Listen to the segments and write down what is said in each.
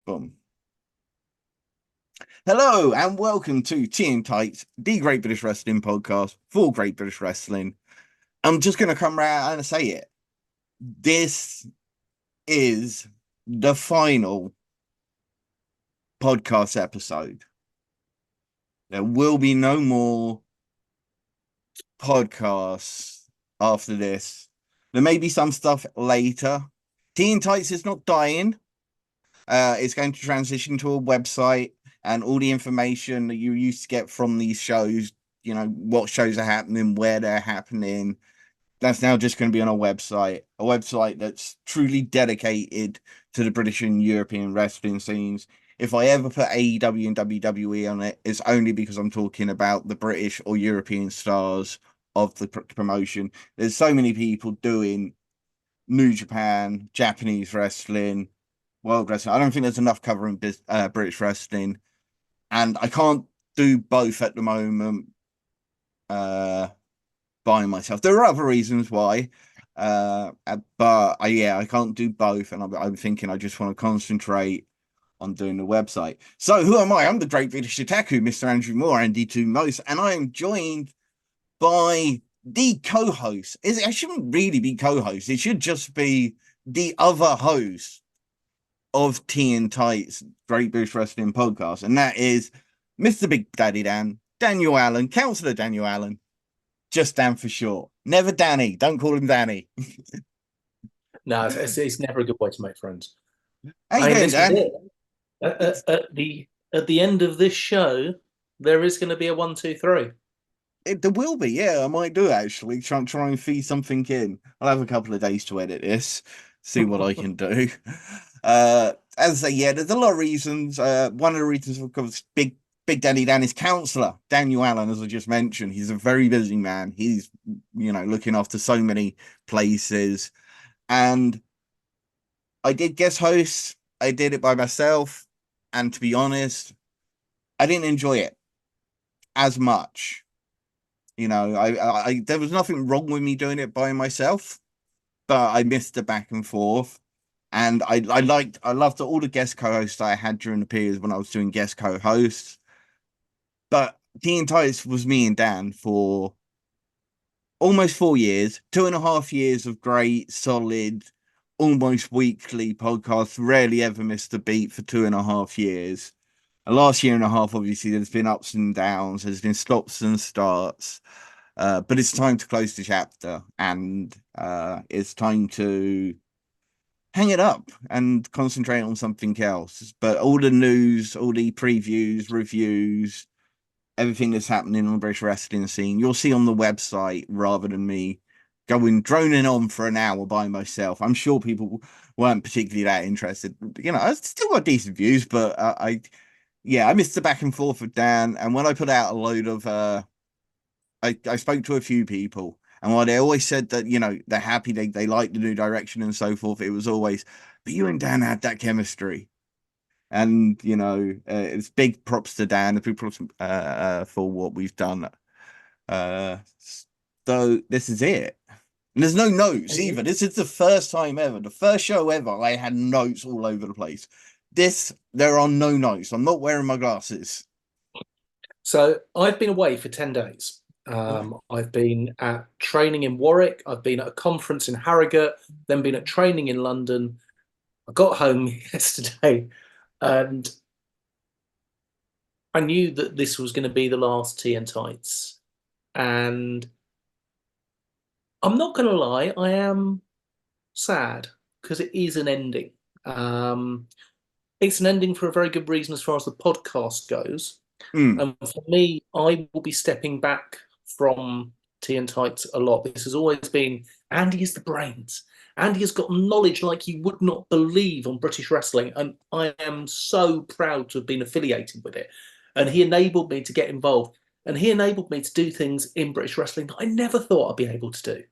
Boom. Hello and welcome to TNT, the Great British Wrestling podcast for Great British Wrestling. I'm just going to come around and say it. This is the final podcast episode. There will be no more podcasts after this. There may be some stuff later. TNT is not dying. It's going to transition to a website, and all the information that you used to get from these shows, you know, what shows are happening, where they're happening, that's now just going to be on a website that's truly dedicated to the British and European wrestling scenes. If I ever put AEW and WWE on it, it's only because I'm talking about the British or European stars of the promotion. There's so many people doing New Japan, Japanese wrestling, world wrestling. I don't think there's enough covering British wrestling, and I can't do both at the moment by myself. There are other reasons why, but I can't do both, and I'm thinking I just want to concentrate on doing the website. So who am I? I'm the Great British Otaku, Mr. Andrew Moore, Andy Two Most, and I am joined by the co-host. It shouldn't really be co-host. It should just be the other host of TNT's Great British Wrestling podcast, and that is Mr. Big Daddy Dan, Daniel Allen, Councillor Daniel Allen, just Dan for short. Never Danny. Don't call him Danny. No, it's never a good way to make friends. How you doing, Dan? At the end of this show, there is going to be a 1, 2, 3. There will be, yeah. I might do actually. Try and feed something in. I'll have a couple of days to edit this, see what I can do. As I say, yeah, there's a lot of reasons. One of the reasons, of course, Big Daddy Dan is Councillor Daniel Allen, as I just mentioned. He's a very busy man. He's, looking after so many places. And I did guest host. I did it by myself. And to be honest, I didn't enjoy it as much. I there was nothing wrong with me doing it by myself, but I missed the back and forth. And I loved all the guest co-hosts I had during the periods when I was doing guest co-hosts. But TNT was me and Dan for almost 4 years, 2.5 years of great, solid, almost weekly podcasts. Rarely ever missed a beat for 2.5 years. And last year and a half, obviously, there's been ups and downs, there's been stops and starts. But it's time to close the chapter, and it's time to hang it up and concentrate on something else. But all the news, all the previews, reviews, everything that's happening on the British wrestling scene, you'll see on the website rather than me droning on for an hour by myself. I'm sure people weren't particularly that interested. I still got decent views, but I missed the back and forth with Dan. And when I put out a load of, I spoke to a few people, and while they always said that, they're happy, they like the new direction and so forth, it was always, but you and Dan had that chemistry. And, it's big props to Dan, big props for what we've done. So this is it. And there's no notes either. This is the first time ever, the first show ever, I had notes all over the place. There are no notes. I'm not wearing my glasses. So I've been away for 10 days. I've been at training in Warwick. I've been at a conference in Harrogate, then been at training in London. I got home yesterday and I knew that this was going to be the last Tea and Tights. And I'm not going to lie, I am sad because it is an ending. It's an ending for a very good reason as far as the podcast goes. And for me, I will be stepping back from Tea and Tights a lot. This has always been, Andy is the brains. Andy has got knowledge like you would not believe on British wrestling, and I am so proud to have been affiliated with it. And he enabled me to get involved, and he enabled me to do things in British wrestling that I never thought I'd be able to do.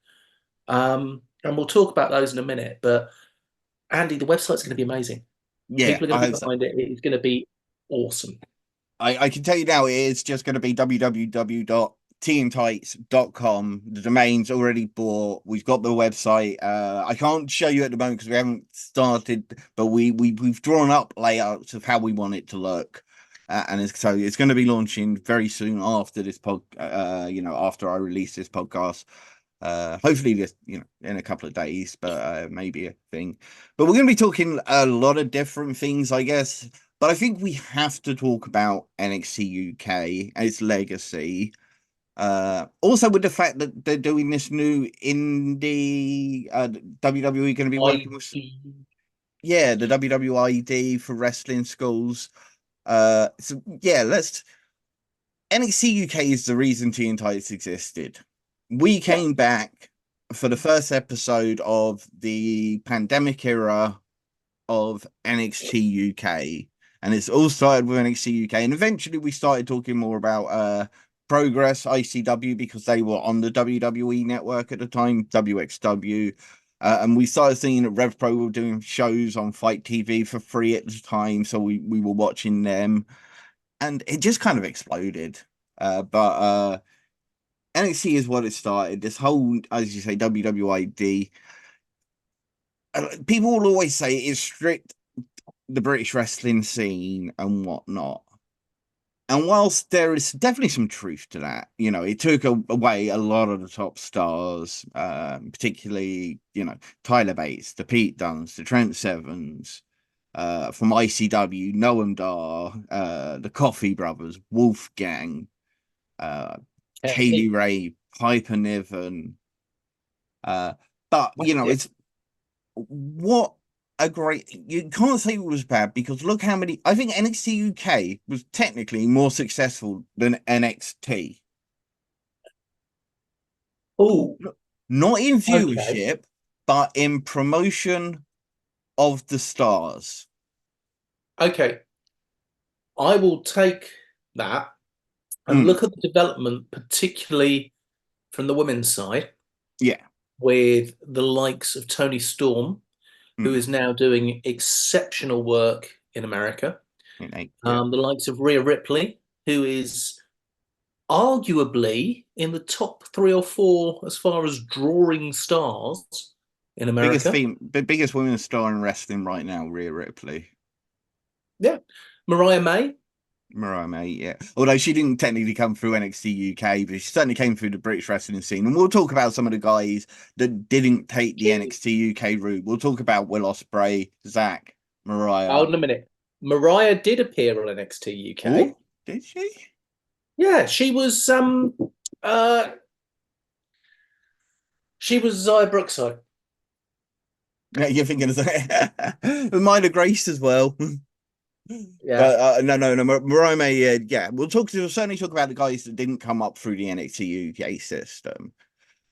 And we'll talk about those in a minute, but Andy, the website's going to be amazing. Yeah, people are going to be behind it. It's going to be awesome. I can tell you now, it is just going to be www.tnttights.com. tntights.com. The domain's already bought. We've got the website. I can't show you at the moment because we haven't started, but we've drawn up layouts of how we want it to look. So it's going to be launching very soon after this after I release this podcast. Hopefully this, in a couple of days, but maybe a thing. But we're going to be talking a lot of different things, I guess. But I think we have to talk about NXT UK and its legacy. Also with the fact that they're doing this new indie WWE going to be working with, the WWID for wrestling schools. So yeah, NXT UK is the reason TNT existed. We came back for the first episode of the pandemic era of NXT UK, and it's all started with NXT UK, and eventually we started talking more about Progress, ICW, because they were on the WWE network at the time, WXW. And we started seeing that Rev Pro were doing shows on Fight TV for free at the time, so we were watching them, and it just kind of exploded. But NXT is what it started. This whole, as you say, WWID. People will always say it's strict the British wrestling scene and whatnot. And whilst there is definitely some truth to that, it took away a lot of the top stars, particularly, Tyler Bates, the Pete Dunnes, the Trent Sevens, from ICW, Noam Dar, the Coffee Brothers, Wolfgang, Kaylee Ray, Piper Niven. But, it's what a great, you can't say it was bad because look how many, I think NXT UK was technically more successful than NXT. Oh, not in okay. viewership, but in promotion of the stars. Okay. I will take that and look at the development, particularly from the women's side. Yeah. With the likes of Tony Storm, who is now doing exceptional work in America. The likes of Rhea Ripley, who is arguably in the top 3 or 4 as far as drawing stars in America. Biggest women's star in wrestling right now, Rhea Ripley. Yeah. Mariah May, yeah. Although she didn't technically come through NXT UK, but she certainly came through the British wrestling scene. And we'll talk about some of the guys that didn't take the NXT UK route. We'll talk about Will Ospreay, Zach, Mariah. Hold on a minute. Mariah did appear on NXT UK. Ooh, did she? Yeah, she was Zaya Brookside. Yeah, you're thinking of Minor Grace as well. Yeah. But no. Mariah May, we'll certainly talk about the guys that didn't come up through the NXT UK system.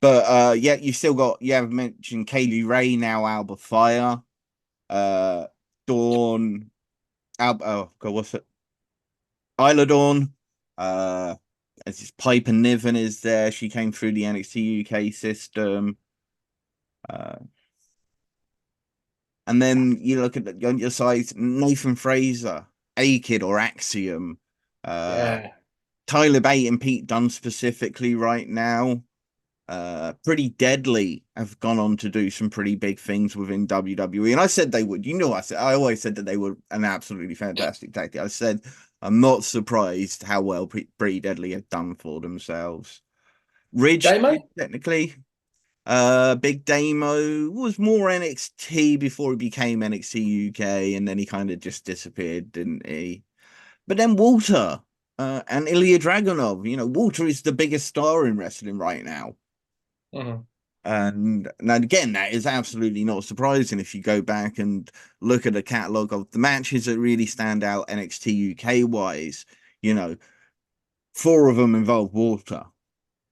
But you have mentioned Kaylee Ray, now Alba Fire, Dawn, what's it? Isla Dawn, as Piper Niven is there. She came through the NXT UK system. And then you look at on your side, Nathan Fraser, A-Kid or Axiom, Tyler Bate and Pete Dunne specifically right now. Pretty Deadly have gone on to do some pretty big things within WWE, and I said they would. I always said that they were an absolutely fantastic tactic. I said I'm not surprised how well Pretty Deadly have done for themselves. Ridge, technically. Big Damo was more NXT before he became NXT UK, and then he kind of just disappeared, didn't he? But then Walter and Ilya Dragunov. Walter is the biggest star in wrestling right now. And now again, that is absolutely not surprising if you go back and look at the catalogue of the matches that really stand out NXT UK wise. 4 of them involve Walter.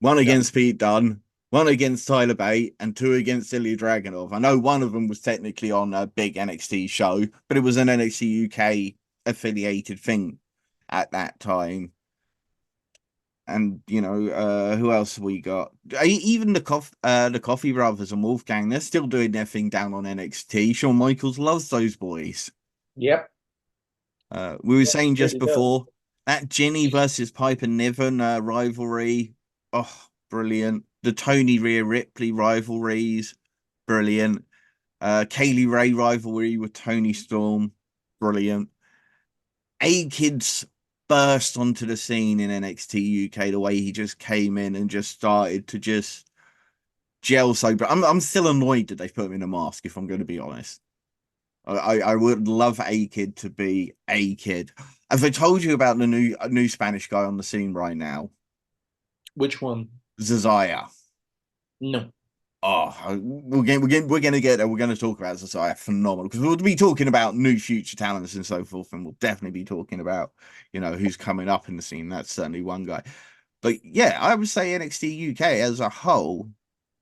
1 against Pete Dunne, 1 against Tyler Bate, and 2 against Ilya Dragunov. I know one of them was technically on a big NXT show, but it was an NXT UK affiliated thing at that time. And who else we got? Even the Coffee Brothers and Wolfgang, they're still doing their thing down on NXT. Shawn Michaels loves those boys. Yep. We were saying just before that Ginny versus Piper Niven rivalry. Oh, brilliant. The Tony Rhea Ripley rivalries, brilliant. Kaylee Ray rivalry with Tony Storm, brilliant. A-Kid's burst onto the scene in NXT UK, the way he just came in and just started to just gel so. But I'm still annoyed that they put him in a mask, if I'm going to be honest. I would love A-Kid to be A-Kid. Have I told you about the new Spanish guy on the scene right now? Which one? Zazaya. No. Oh, we're gonna get there. We're gonna talk about Zazaya. Phenomenal, because we'll be talking about new future talents and so forth, and we'll definitely be talking about who's coming up in the scene. That's certainly one guy. But yeah, I would say NXT UK as a whole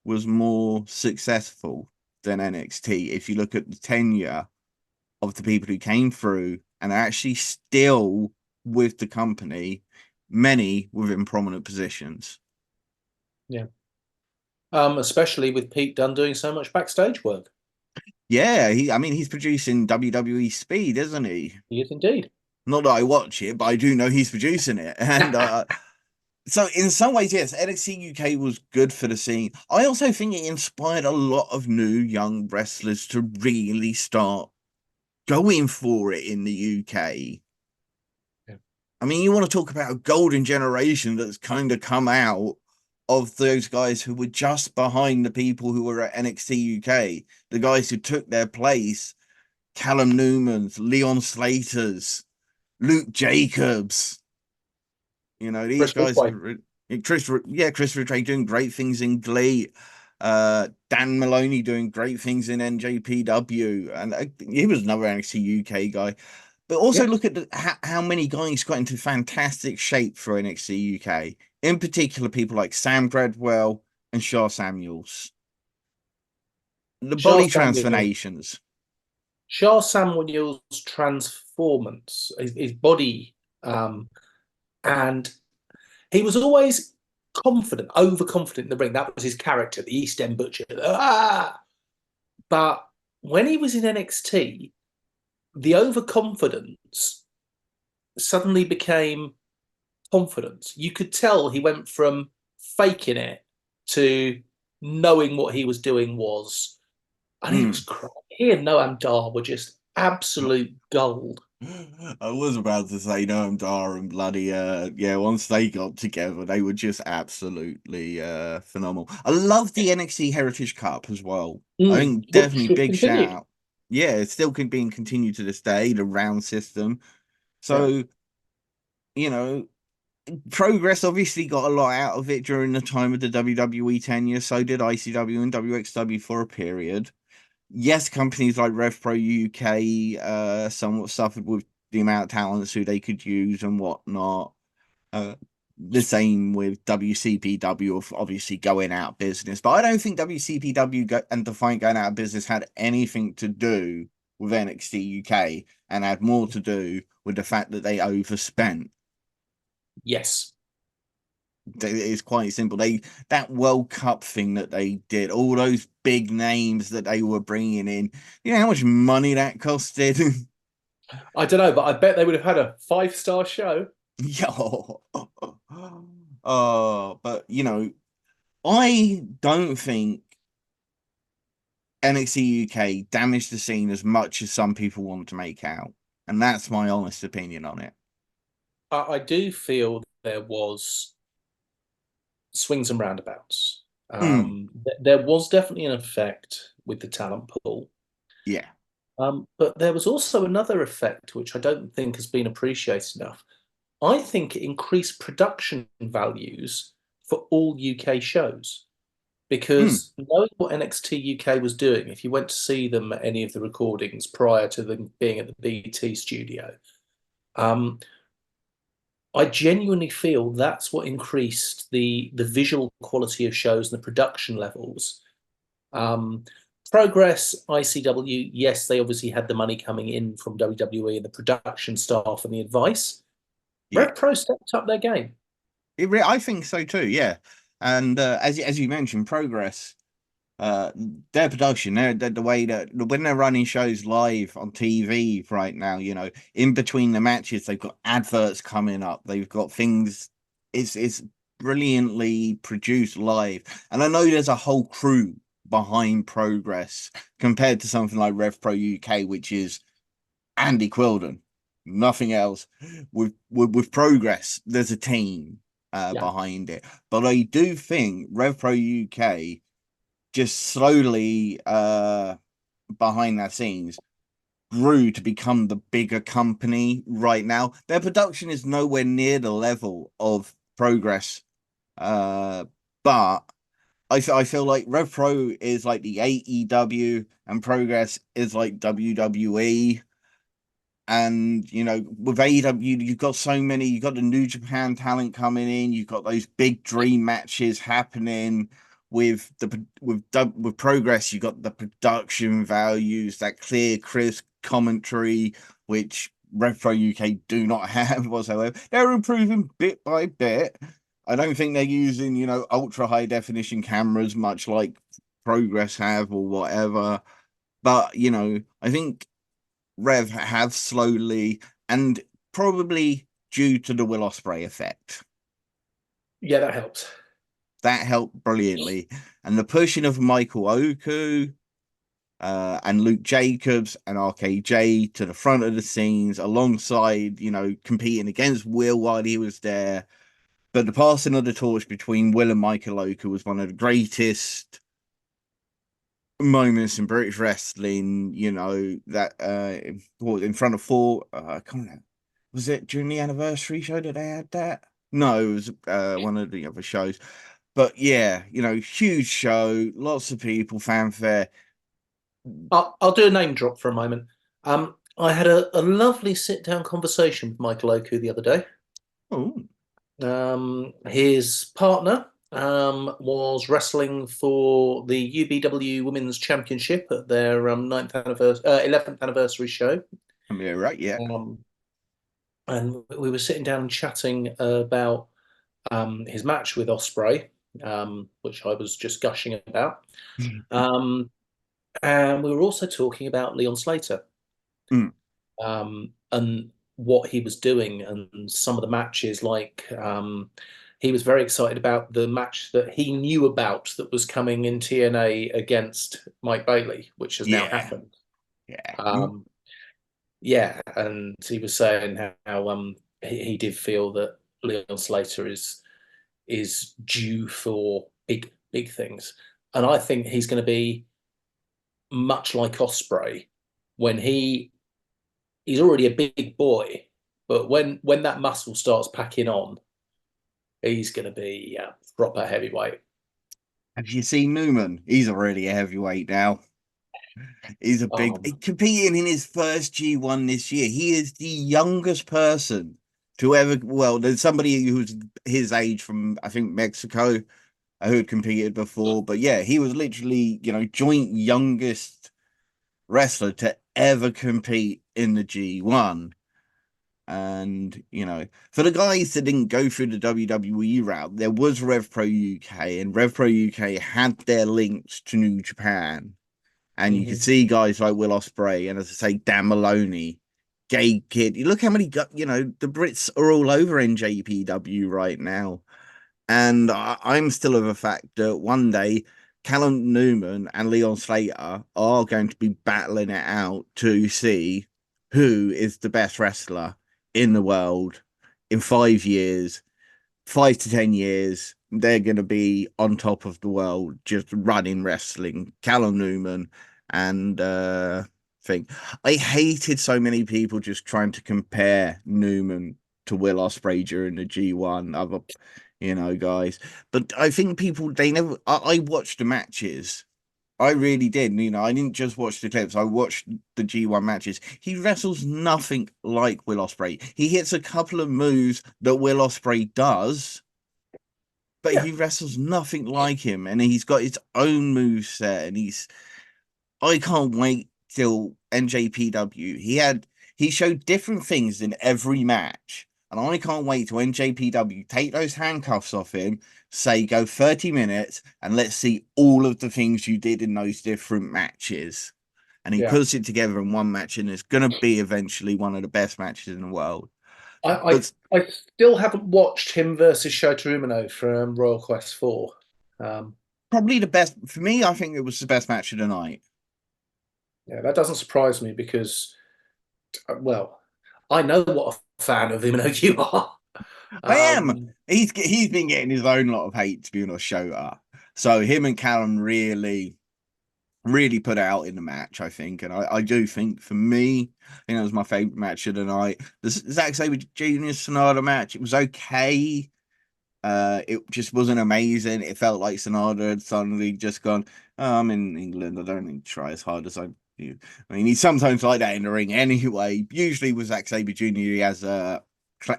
was more successful than NXT. If you look at the tenure of the people who came through and are actually still with the company, many within prominent positions. Yeah. Especially with Pete Dunne doing so much backstage work. Yeah, he's producing WWE Speed, isn't he? He is indeed. Not that I watch it, but I do know he's producing it. And so in some ways, yes, NXT UK was good for the scene. I also think it inspired a lot of new young wrestlers to really start going for it in the UK. Yeah. I mean, you want to talk about a golden generation that's kind of come out of those guys who were just behind the people who were at NXT UK, the guys who took their place, Callum Newman's, Leon Slater's, Luke Jacobs. These Chris guys Ridgway. are Chris Ridgway doing great things in Glee. Dan Maloney doing great things in NJPW, and he was another NXT UK guy. But also Yes. look at how many guys got into fantastic shape for NXT UK. In particular, people like Sam Gradwell and Shaw Samuels. The Shah body Samuel. transformations. Shah Samuel's transformance, his body, and he was always confident, overconfident in the ring. That was his character, the East End Butcher. Ah! But when he was in NXT, the overconfidence suddenly became confidence. You could tell he went from faking it to knowing what he was doing was, and he was crying. He and Noam Dar were just absolute gold. I was about to say Noam Dar and bloody once they got together, they were just absolutely phenomenal. I love the NXT Heritage Cup as well. I think Which definitely should big shout continue. out. Yeah, it's still being continued to this day, the round system. Yeah. So, you know, Progress obviously got a lot out of it during the time of the WWE tenure. So did ICW and WXW for a period. Yes, companies like Rev Pro UK somewhat suffered with the amount of talents who they could use and whatnot. The same with WCPW of obviously going out of business. But I don't think WCPW and Defiant going out of business had anything to do with NXT UK and had more to do with the fact that they overspent. Yes. It's quite simple. That World Cup thing that they did, all those big names that they were bringing in. You know how much money that costed? I don't know, but I bet they would have had a 5-star show. Yo. But I don't think NXT UK damaged the scene as much as some people want to make out, and that's my honest opinion on it. I do feel there was swings and roundabouts. Mm, There was definitely an effect with the talent pool. yeah. But there was also another effect which I don't think has been appreciated enough. I think it increased production values for all UK shows Mm, because knowing what NXT UK was doing, if you went to see them at any of the recordings prior to them being at the BT studio, um, I genuinely feel that's what increased the visual quality of shows and the production levels. Um, Progress, ICW, yes, they obviously had the money coming in from WWE and the production staff and the advice. yeah. Rev Pro stepped up their game. I think so too. Yeah. And as you mentioned, Progress. uh their production, the way that when they're running shows live on TV right now, in between the matches, they've got adverts coming up, they've got things. It's brilliantly produced live. And I know there's a whole crew behind Progress compared to something like Rev Pro UK, which is Andy Quilden, nothing else. With Progress, there's a team Yeah. behind it. But I do think Rev Pro UK just slowly behind the scenes grew to become the bigger company right now. Their production is nowhere near the level of Progress, but I feel like Rev Pro is like the AEW and Progress is like WWE. And with AEW, you've got so many. You've got the New Japan talent coming in. You've got those big dream matches happening. With Progress, you've got the production values, that clear, crisp commentary, which Rev Pro UK do not have whatsoever. They're improving bit by bit. I don't think they're using ultra high definition cameras, much like Progress have or whatever. But I think Rev have slowly, and probably due to the Will Ospreay effect. Yeah, that helps. That helped brilliantly. And the pushing of Michael Oku and Luke Jacobs and RKJ to the front of the scenes alongside, competing against Will while he was there. But the passing of the torch between Will and Michael Oku was one of the greatest moments in British wrestling, that in front of four, I can't remember. Was it during the anniversary show that they had that? No, it was one of the other shows. But yeah, huge show, lots of people, fanfare. I'll do a name drop for a moment. I had a lovely sit down conversation with Michael Oku the other day. Oh, His partner was wrestling for the UBW Women's Championship at their 11th anniversary show. yeah, right, yeah. And we were sitting down and chatting about his match with Ospreay, which I was just gushing about. And we were also talking about Leon Slater Mm. and what he was doing and some of the matches. He was very excited about the match that he knew about that was coming in TNA against Mike Bailey, which has now Yeah, happened. yeah. Yeah, and he was saying how he did feel that Leon Slater is due for big things, and I think he's going to be much like Ospreay when he's already a big boy, but when that muscle starts packing on, he's going to be proper heavyweight. Have you seen Newman? He's already a heavyweight now. He's a big competing in his first G1 this year. He is the youngest person to ever. Well, there's somebody who's his age from I think Mexico who had competed before, but yeah, he was literally joint youngest wrestler to ever compete in the G1. And for the guys that didn't go through the WWE route, there was Rev Pro UK, and Rev Pro UK had their links to New Japan. And you can see guys like Will Ospreay and, as I say, Dan Maloney, Gay Kid. You look how many the Brits are all over NJPW right now. And I'm still of the fact that one day Callum Newman and Leon Slater are going to be battling it out to see who is the best wrestler in the world in 5 years, 5 to 10 years. They're going to be on top of the world, just running wrestling. Callum Newman and thing. I hated so many people just trying to compare Newman to Will Ospreay during the G1, other guys. But I think people they never. I watched the matches. I really did. I didn't just watch the clips. I watched the G1 matches. He wrestles nothing like Will Ospreay. He hits a couple of moves that Will Ospreay does, but Yeah, he wrestles nothing like him, and he's got his own move set, and I can't wait till NJPW. He showed different things in every match, and I can't wait till NJPW take those handcuffs off him, say go 30 minutes, and let's see all of the things you did in those different matches. And he yeah. puts it together in one match, and it's gonna be eventually one of the best matches in the world. I, But I still haven't watched him versus Shota Umino from Royal Quest 4. probably the best for me. I think it was the best match of the night. Yeah, that doesn't surprise me because, well, I know what a fan of Umino you are. I am. Um, He's been getting his own lot of hate to be honest, Shota. So him and Callum really put out in the match, I think, and I do think for me, I think that was my favorite match of the night. The Zack Sabre Jr. Sonata match, it was okay. It just wasn't amazing. It felt like Sonata had suddenly just gone, oh, I'm in England. I don't need to try as hard as I do. I mean, he's sometimes like that in the ring anyway. Usually with Zack Sabre Jr., he has a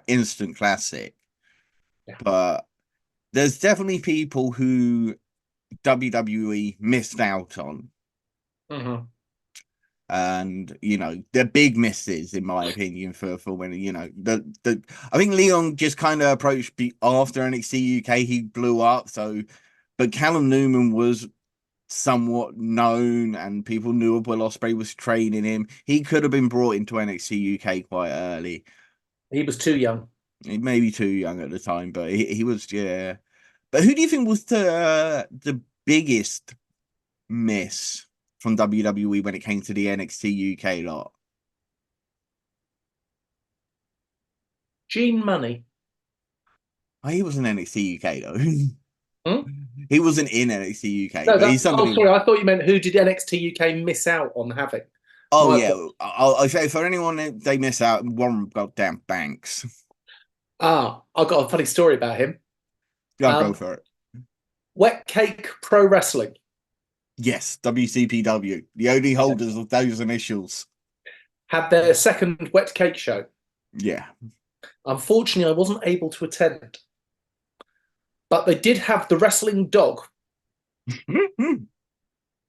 instant classic. yeah. But there's definitely people who WWE missed out on. Mm-hmm. And they're big misses in my opinion for when the I think Leon just kind of approached after NXT UK he blew up, so but Callum Newman was somewhat known and people knew Will Ospreay was training him. He could have been brought into NXT UK quite early. He was too young. He may be too young at the time, but he was, yeah. But who do you think was the biggest miss from WWE when it came to the NXT UK lot? Gene Money. Oh, he wasn't NXT UK though. Hmm? He wasn't in NXT UK, No, but he's oh, somebody. sorry. I thought you meant who did NXT UK miss out on having? Oh My yeah, apologies. I'll say for anyone that they miss out, Warren goddamn Banks. I've got a funny story about him. I'll go Um, for it. Wet Cake Pro Wrestling Yes, WCPW, the only holders of those initials. had their second Wet Cake show. Yeah. Unfortunately, I wasn't able to attend, but they did have the wrestling dog, who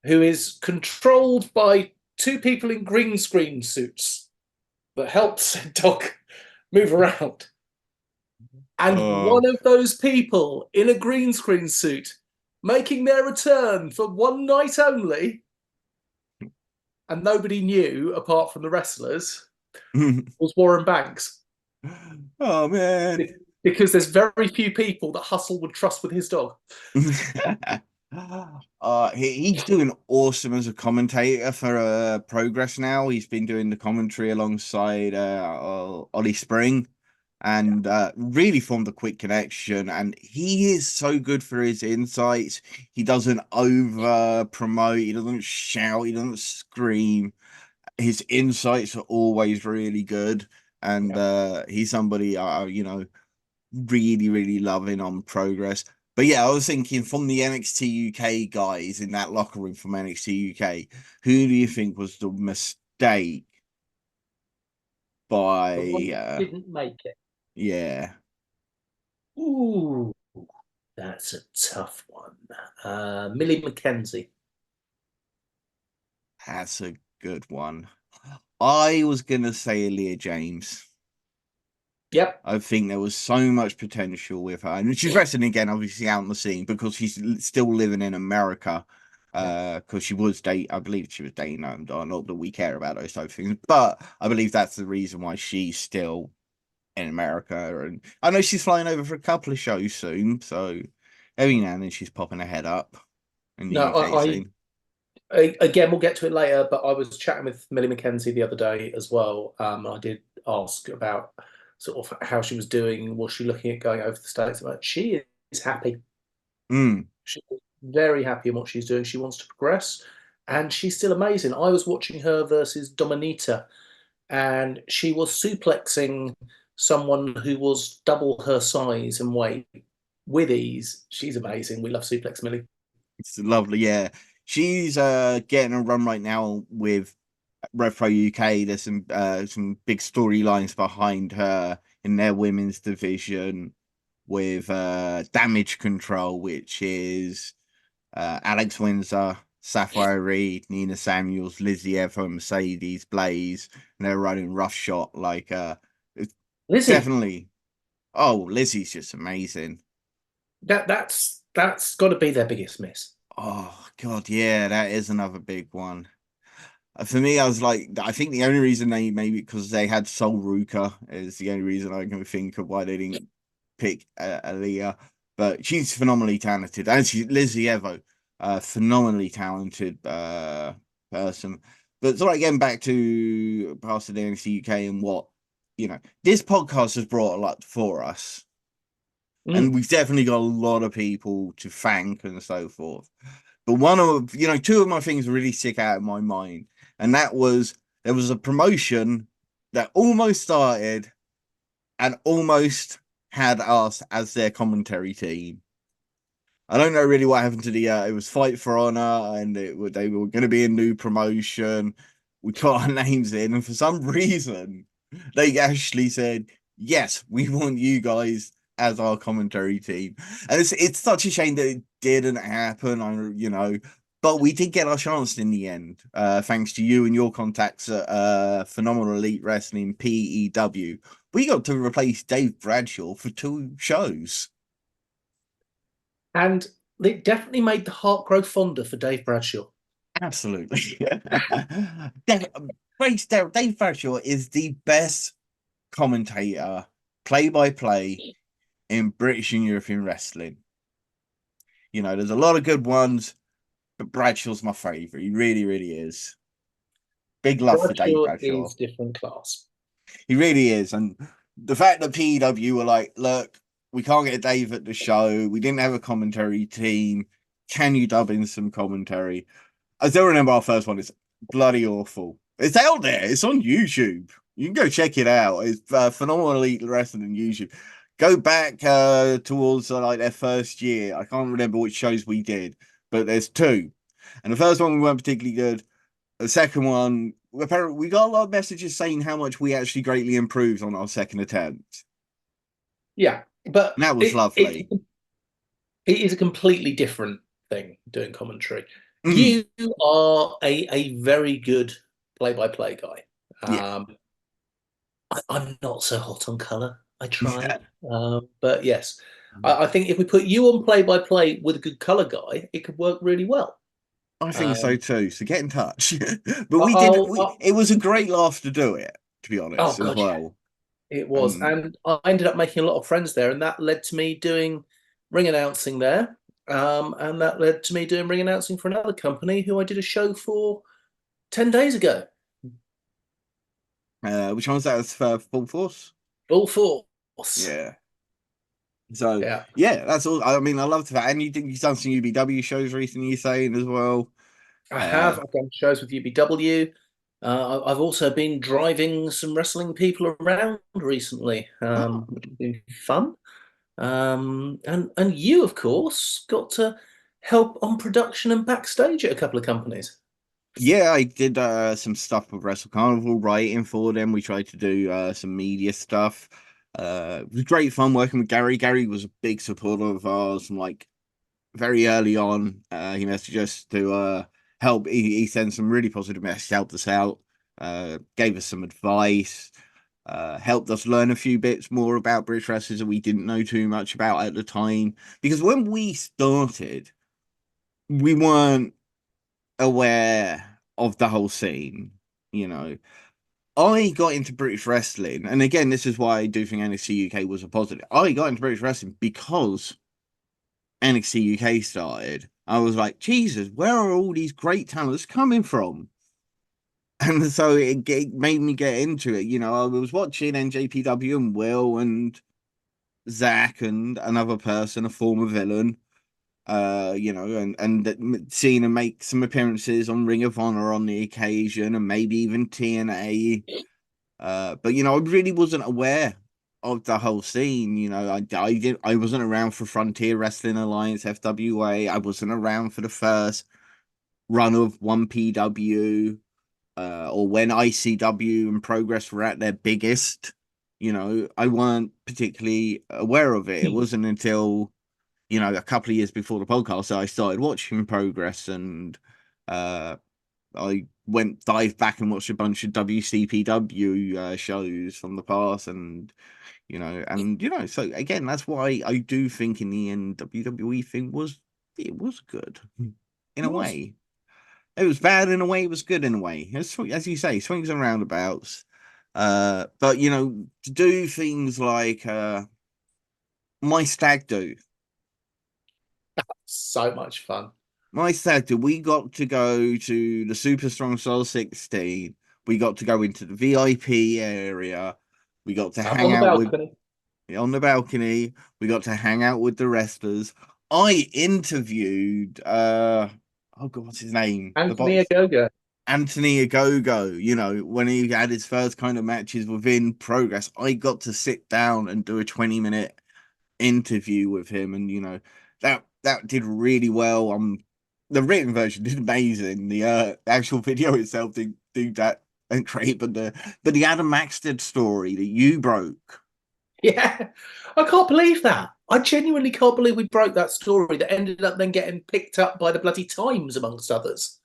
is controlled by two people in green screen suits that helps the dog move around. And Oh. one of those people in a green screen suit making their return for one night only, and nobody knew apart from the wrestlers, was Warren Banks. Oh man. Because there's very few people that Hustle would trust with his dog. He's doing awesome as a commentator for Progress now. He's been doing the commentary alongside Ollie Spring and really formed a quick connection. And he is so good for his insights. He doesn't over promote, he doesn't shout, he doesn't scream. His insights are always really good. And Yeah. he's somebody, really loving on Progress. But yeah, I was thinking from the NXT UK guys in that locker room from NXT UK, who do you think was the mistake The one by that didn't make it. yeah, Ooh, that's a tough one. Millie McKenzie. that's a good one. I was gonna say Leah James. Yep. I think there was so much potential with her, and she's wrestling again, obviously out on the scene because she's still living in America. Yeah. Because she was I believe she was dating not that we care about those type of things, but I believe that's the reason why she's still in America. And I know she's flying over for a couple of shows soon, so every now and then she's popping her head up in the No, UK scene. again, we'll get to it later, but I was chatting with Millie McKenzie the other day as well. I did ask about sort of how she was doing. Was she looking at going over to the States? She is happy. Mm. She's very happy in what she's doing. She wants to progress, and she's still amazing. I was watching her versus Dominita, and she was suplexing someone who was double her size and weight with ease. She's amazing. We love Suplex Millie. It's lovely, yeah. She's getting a run right now with Rev Pro UK. There's some big storylines behind her in their women's division with Damage Control, which is Alex Windsor, Sapphire Reed, Nina Samuels, Lizzie Ever, Mercedes Blaze, and they're running roughshod like it's Lizzie, definitely. Oh, Lizzie's just amazing. that's got to be their biggest miss. Oh God, yeah, that is another big one. For me, I was like, I think the only reason they maybe because they had Sol Ruka is the only reason I can think of why they didn't pick Aaliyah. But she's phenomenally talented, and she's Lizzie Evo, phenomenally talented person. But sort of getting back to past the NXT UK and what this podcast has brought a lot for us, and we've definitely got a lot of people to thank and so forth. But one of two of my things really stick out in my mind, and that was there was a promotion that almost started and almost had us as their commentary team. I don't know really what happened to the. It was Fight for Honor, and they were going to be a new promotion. We put our names in, and for some reason, they actually said, "Yes, we want you guys as our commentary team." And it's such a shame that it didn't happen. But we did get our chance in the end, thanks to you and your contacts at Phenomenal Elite Wrestling (PEW). We got to replace Dave Bradshaw for 2 shows. And it definitely made the heart grow fonder for Dave Bradshaw. Absolutely. Dave Bradshaw is the best commentator, play-by-play in British and European wrestling. There's a lot of good ones, but Bradshaw's my favorite. He really, really is. Big love for Dave Bradshaw Bradshaw. is different class. He really is. And the fact that PEW were like, look, we can't get Dave at the show. We didn't have a commentary team. Can you dub in some commentary? I still remember our first one. It's bloody awful. It's out there. It's on YouTube. You can go check it out. It's Phenomenal Elite Wrestling on YouTube. Go back towards like their first year. I can't remember which shows we did, but there's 2. And the first one we weren't particularly good. The second one, apparently, we got a lot of messages saying how much we actually greatly improved on our second attempt. Yeah, but And that was lovely. It is a completely different thing doing commentary. Mm. You are a very good play-by-play guy. Yeah. I'm not so hot on color. I try, but yes, I think if we put you on play-by-play with a good color guy, it could work really well. I think so too. So get in touch. But we did. I'll, It was a great laugh to do it, to be oh honest, as god, yeah, well. it was, and I ended up making a lot of friends there, and that led to me doing ring announcing there, and that led to me doing ring announcing for another company who I did a show for 10 days ago. Which one was that? For Full Force. Full Force. Yeah. So Yeah. that's all. I mean, I loved that. And you've done some UBW shows recently, you're saying as well. I have. I've done shows with UBW. I've also been driving some wrestling people around recently. Been fun. And you, of course, got to help on production and backstage at a couple of companies. Yeah, I did some stuff with Wrestle Carnival, writing for them. We tried to do some media stuff. It was great fun working with Gary. Gary was a big supporter of ours from like very early on. He messaged us to help. He sent some really positive messages, helped us out, gave us some advice, helped us learn a few bits more about British wrestlers that we didn't know too much about at the time. Because when we started, we weren't aware of the whole scene. You know, I got into British wrestling, and again, this is why I do think NXT UK was a positive. I got into British wrestling because NXT UK started. I was like, Jesus, where are all these great talents coming from? And so it made me get into it. I was watching NJPW and Will and Zach and another person, a former villain, and seeing him make some appearances on Ring of Honor on the occasion, and maybe even TNA. But I really wasn't aware of the whole scene. I wasn't around for Frontier Wrestling Alliance (FWA). I wasn't around for the first run of 1PW, or when ICW and Progress were at their biggest. I weren't particularly aware of it. It wasn't until a couple of years before the podcast that I started watching Progress, and I dived back and watched a bunch of WCPW shows from the past, and so again, that's why I do think in the end WWE thing was good in a way. It was bad in a way, it was good in a way. As you say, swings and roundabouts. But you know, to do things like my stag do. So much fun. My stag do, we got to go to the Super Strong Soul 16. We got to go into the VIP area. We got to Up hang on the out with balcony. on the balcony. We got to hang out with the wrestlers. I interviewed oh god, what's his name? The Anthony box Agogo. Anthony Agogo, you know, when he had his first kind of matches within Progress, I got to sit down and do a 20-minute interview with him, and you know, that did really well. The written version did amazing. The actual video itself didn't do that and great, but the Adam Maxted story that you broke. Yeah, I can't believe that. I genuinely can't believe we broke that story that ended up then getting picked up by the bloody Times, amongst others.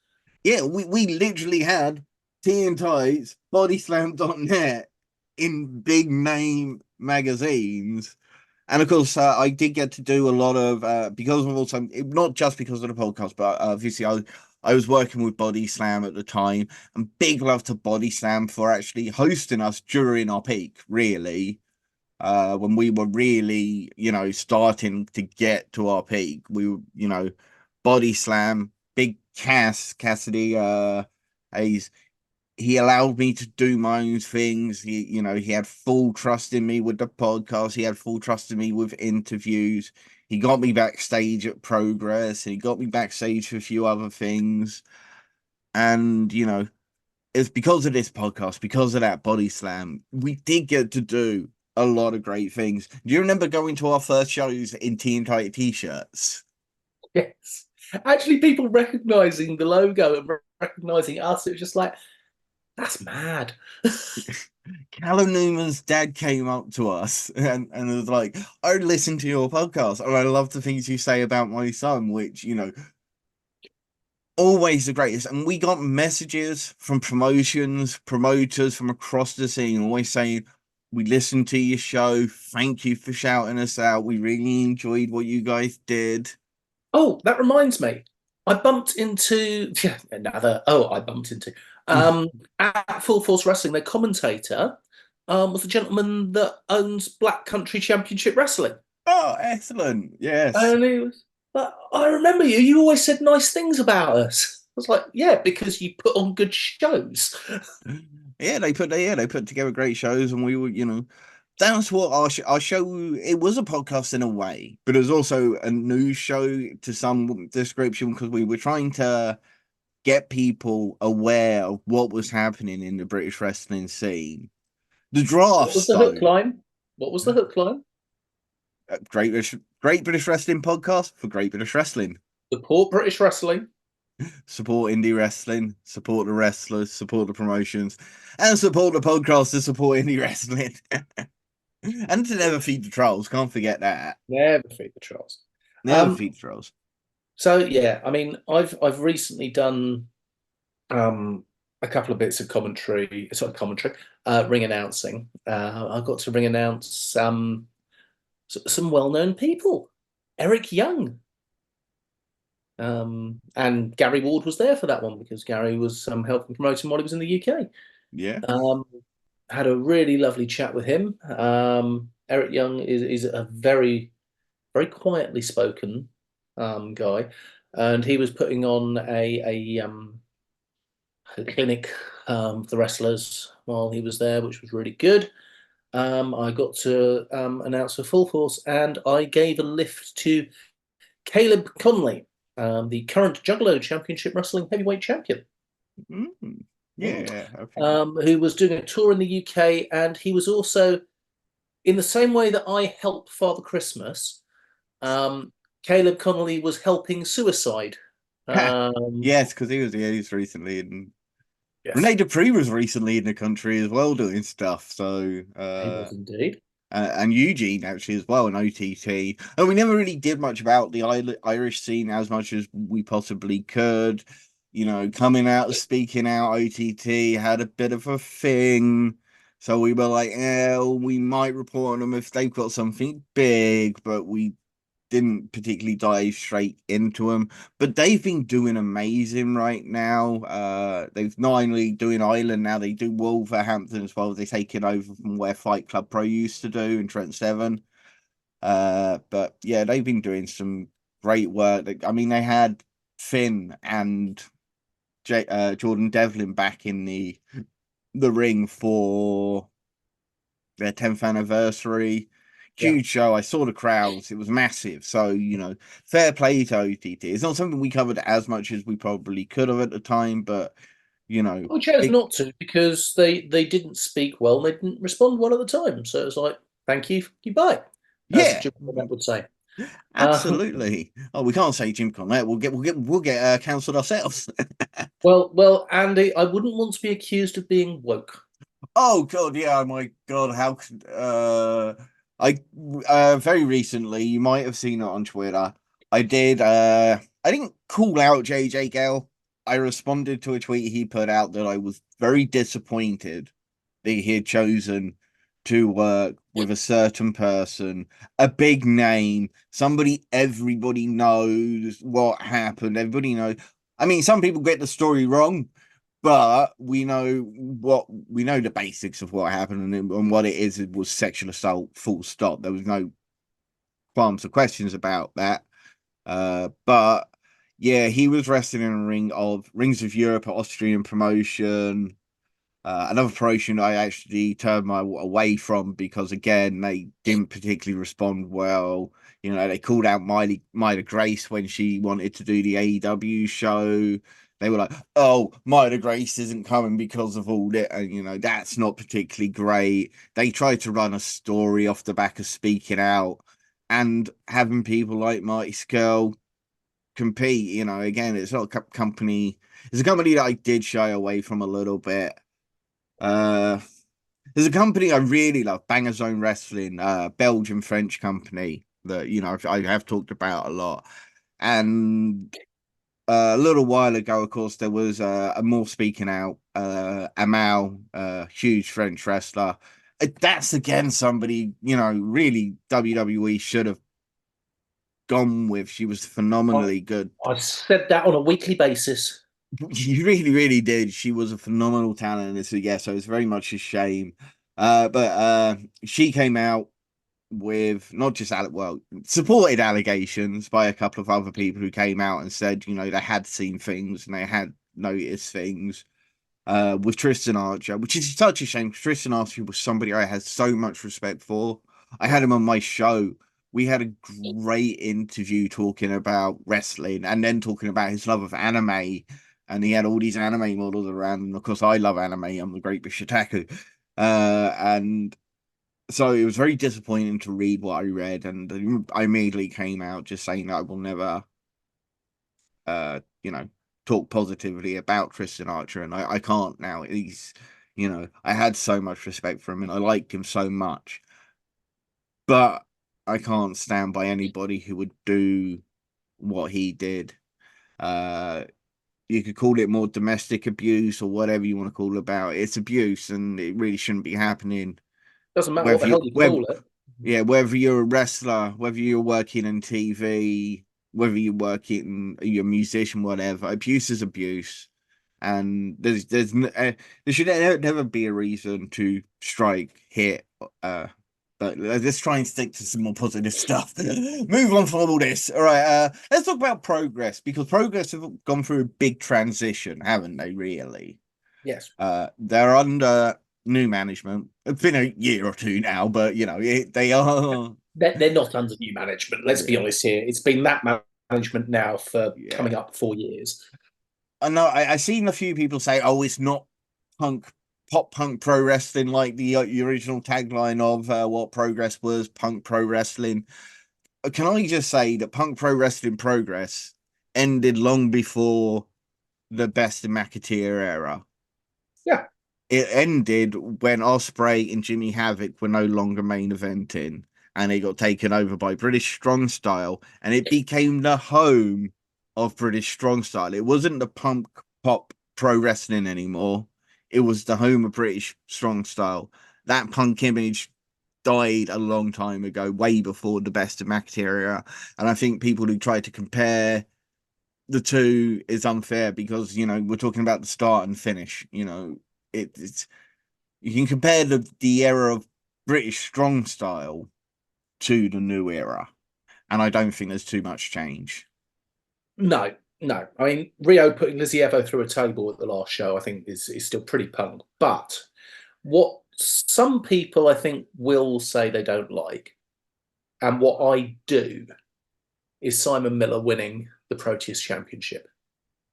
Yeah, we literally had TNT's bodyslam.net in big name magazines. And of course, I did get to do a lot of because of also not just because of the podcast, but obviously I was working with Body Slam at the time, and big love to Body Slam for actually hosting us during our peak. Really, when we were really, you know, starting to get to our peak, we were, you know, Body Slam, big Cassidy, he's he allowed me to do my own things. You know, he had full trust in me with the podcast. He had full trust in me with interviews. He got me backstage at Progress. He got me backstage for a few other things. And, you know, it's because of this podcast, because of that body slam, we did get to do a lot of great things. Do you remember going to our first shows in TNT t-shirts? Yes. Actually, people recognizing the logo and recognizing us, it was just like, that's mad. Callum Newman's dad came up to us and was like, I listen to your podcast and I love the things you say about my son, which, you know, always the greatest. And we got messages from promotions, promoters from across the scene, always saying, we listened to your show. Thank you for shouting us out. We really enjoyed what you guys did. Oh, that reminds me. I bumped into I bumped into at Full Force Wrestling, their commentator was the gentleman that owns Black Country Championship Wrestling. Oh, excellent. Yes. And he was like, I remember you. You always said nice things about us. I was like, yeah, because you put on good shows. They put together great shows, and we were, you know, that's what our show. It was a podcast in a way, but it was also a news show to some description because we were trying to get people aware of what was happening in the British wrestling scene. The What was drafts, the hook though, line? What was the hook line? Great British Wrestling podcast for Great British Wrestling. Support British wrestling. Support indie wrestling, support the wrestlers, support the promotions, and support the podcast to support indie wrestling. And to never feed the trolls, can't forget that. Never feed the trolls. Never feed the trolls. So yeah, I mean, I've recently done a couple of bits of ring announcing. I got to ring announce some well-known people. Eric Young. And Gary Ward was there for that one because Gary was helping promote him while he was in the UK. Yeah. Had a really lovely chat with him. Eric Young is a very, very quietly spoken guy, and he was putting on a clinic for the wrestlers while he was there, which was really good. I got to announce a Full Force, and I gave a lift to Caleb Conley, the current Juggalo Championship Wrestling Heavyweight Champion. Yeah. Who was doing a tour in the UK, and he was also, in the same way that I helped Father Christmas, Caleb Connolly was helping Suicide. Yes, because he's recently in. Yes. Renee Dupree was recently in the country as well doing stuff. So he was indeed. And Eugene actually as well in OTT. And we never really did much about the Irish scene as much as we possibly could. You know, coming out, speaking out, OTT had a bit of a thing. So we were like, we might report on them if they've got something big, but we didn't particularly dive straight into them, but they've been doing amazing right now. They've not only doing Ireland now, they do Wolverhampton as well. They're taking over from where Fight Club Pro used to do in Trent Seven. But yeah, they've been doing some great work. I mean, they had Finn and Jordan Devlin back in the ring for their 10th anniversary. Yeah. Huge show. I saw the crowds. It was massive. So, fair play to OTT. It's not something we covered as much as we probably could have at the time, but, I chose it, not to because they didn't speak well. They didn't respond well at the time. So it was like, thank you, goodbye, as yeah, Jim Cornette would say. Um, absolutely. Oh, we can't say Jim Cornette. We'll get cancelled ourselves. Andy, I wouldn't want to be accused of being woke. Oh God, yeah, my God, how could I very recently, you might have seen it on Twitter. I didn't call out JJ Gale. I responded to a tweet he put out that I was very disappointed that he had chosen to work with a certain person, a big name, somebody everybody knows what happened. Everybody knows. I mean, some people get the story wrong, but we know the basics of what happened, and what it is. It was sexual assault, full stop. There was no qualms or questions about that. But yeah, he was wrestling in a Rings of Europe, an Austrian promotion. Another promotion I actually turned my away from because again they didn't particularly respond well. They called out Myla Grace when she wanted to do the AEW show. They were like, "Oh, Myla Grace isn't coming because of all that," and that's not particularly great. They tried to run a story off the back of speaking out and having people like Marty Skrull compete. Again, it's not a company. It's a company that I did shy away from a little bit. uh, there's a company I really love, Banger Zone Wrestling, Belgian French company that I have talked about a lot. And a little while ago, of course, there was a more speaking out, Amal, huge French wrestler. That's again somebody really WWE should have gone with. She was I, phenomenally good. I said that on a weekly basis. You really, really did. She was a phenomenal talent. And so it's very much a shame. But she came out with not just supported allegations by a couple of other people who came out and said, they had seen things and they had noticed things with Tristan Archer, which is such a shame. Tristan Archer was somebody I had so much respect for. I had him on my show. We had a great interview talking about wrestling and then talking about his love of anime. And he had all these anime models around. And of course, I love anime. I'm the great Bishitaku. And so it was very disappointing to read what I read. And I immediately came out just saying that I will never, uh, you know, talk positively about Tristan Archer, and I can't now. I had so much respect for him, and I liked him so much, but I can't stand by anybody who would do what he did. Uh, you could call it more domestic abuse or whatever you want to call it about it. It's abuse, and it really shouldn't be happening. Doesn't matter what Whether the you, hell you whether call it. Yeah, whether you're a wrestler, whether you're working in TV, whether you're you're a musician, whatever, abuse is abuse, and there should never be a reason to strike, hit. But let's try and stick to some more positive stuff. Move on from all this. All right, let's talk about Progress because Progress have gone through a big transition, haven't they? Really? Yes. They're under new management. It's been a year or two now, but they are. They're not under new management. Let's be Yeah, honest here. It's been that management now for yeah. coming up 4 years. I know. I've seen a few people say, "Oh, it's not punk, pop punk pro wrestling like the original tagline of what Progress was, punk pro wrestling." Can I just say that punk pro wrestling Progress ended long before the Best in McAteer era? Yeah. It ended when Osprey and Jimmy Havoc were no longer main eventing, and it got taken over by British Strong Style, and it became the home of British Strong Style. It wasn't the punk pop pro wrestling anymore. It was the home of British Strong Style. That punk image died a long time ago, way before the best of McIntyre era. And I think people who try to compare the two is unfair because, we're talking about the start and finish. It's you can compare the era of British strong style to the new era, and I don't think there's too much change. No, no. I mean, Rio putting Lizzie Evo through a table at the last show, I think, is still pretty punk. But what some people, I think, will say they don't like, and what I do, is Simon Miller winning the Proteus Championship.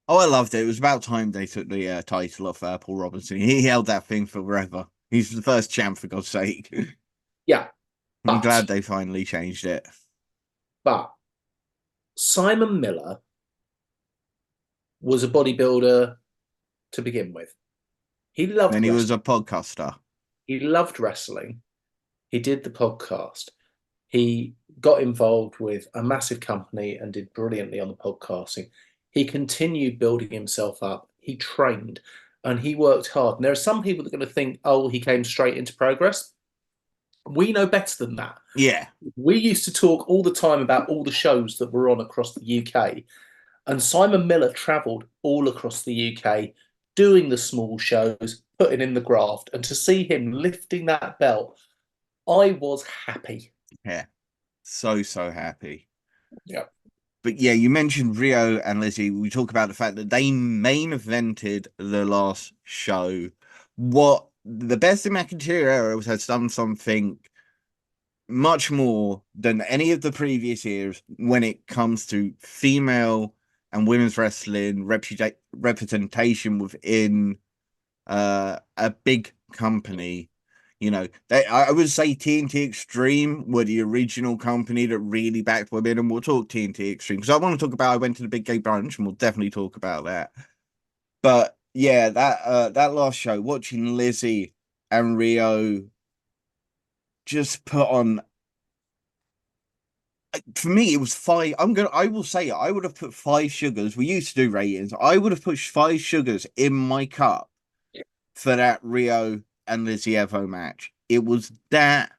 Oh, I loved it. It was about time they took the title off Paul Robinson. He held that thing forever. He's the first champ, for God's sake. Yeah, I'm but glad they finally changed it. but Simon Miller was a bodybuilder to begin with. He loved And he was wrestling. a podcaster. He loved wrestling. He did the podcast. He got involved with a massive company and did brilliantly on the podcasting. He continued building himself up. He trained and he worked hard. And there are some people that are going to think, oh, he came straight into Progress. We know better than that. Yeah. We used to talk all the time about all the shows that were on across the UK. And Simon Miller travelled all across the UK doing the small shows, putting in the graft. And to see him lifting that belt, I was happy. Yeah. So happy. Yeah. But yeah, you mentioned Rio and Lizzie. We talk about the fact that they main evented the last show. What the best in McIntyre era has done something much more than any of the previous years when it comes to female and women's wrestling representation within a big company. I would say TNT Extreme were the original company that really backed women, and we'll talk TNT Extreme because I want to talk about I went to the Big Gay Brunch, and we'll definitely talk about that. But yeah, that last show, watching Lizzie and Rio just put on. For me, it was five. I will say it. I would have put five sugars. We used to do ratings. I would have put five sugars in my cup for that Rio and Lizzie Evo match. It was that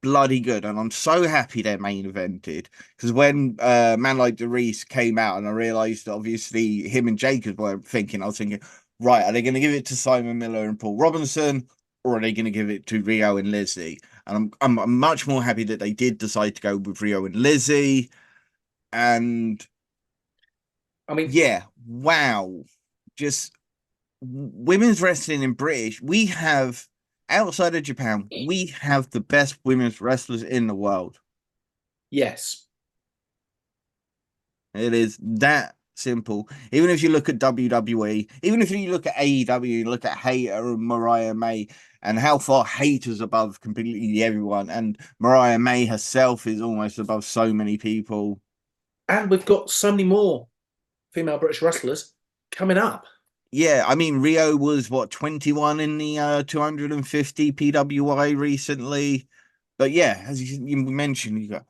bloody good, and I'm so happy they're main evented because when Man Like Reese came out, and I realized that obviously him and Jacob were thinking, I was thinking, right, are they going to give it to Simon Miller and Paul Robinson, or are they going to give it to Rio and Lizzie? And I'm much more happy that they did decide to go with Rio and Lizzie. And I mean, yeah, wow, just women's wrestling in British, we have outside of Japan, we have the best women's wrestlers in the world. yes. It is that simple. Even if you look at WWE, even if you look at AEW, you look at Hayter and Mariah May, and how far Hayter's above completely everyone, and Mariah May herself is almost above so many people. And we've got so many more female British wrestlers coming up. Yeah, I mean, Rio was what 21 in the 250 PWI recently, but yeah, as you mentioned, you got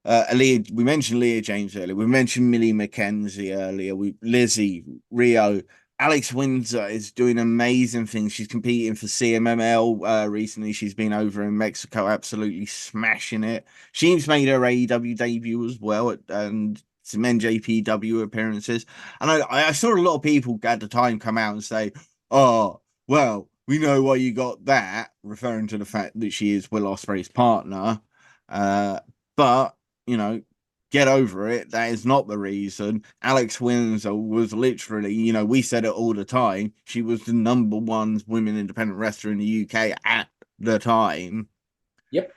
Aaliyah. We mentioned Leah James earlier. We mentioned Millie McKenzie earlier. Lizzie, Rio, Alex Windsor is doing amazing things. She's competing for CMML recently. She's been over in Mexico, absolutely smashing it. She's made her AEW debut as well, and some NJPW appearances. And I saw a lot of people at the time come out and say, "Oh, well, we know why you got that," referring to the fact that she is Will Ospreay's partner. But get over it. That is not the reason. Alex Windsor was literally, we said it all the time. She was the number one women independent wrestler in the UK at the time. Yep.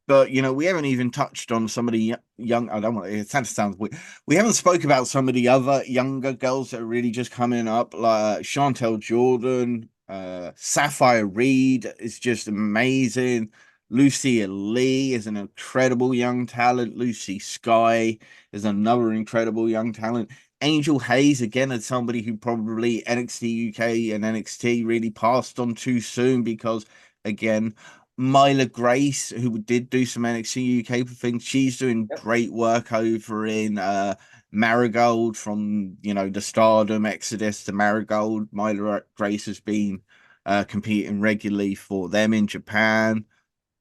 But we haven't even touched on some of the young. I don't want it. Sounds weird. We haven't spoke about some of the other younger girls that are really just coming up, like Chantel Jordan, Sapphire Reed is just amazing. Lucy Lee is an incredible young talent. Lucy Sky is another incredible young talent. Angel Hayes again is somebody who probably NXT UK and NXT really passed on too soon because again Myla Grace, who did do some NXT UK things, she's doing great work over in Marigold from, the Stardom Exodus to Marigold. Myla Grace has been competing regularly for them in Japan.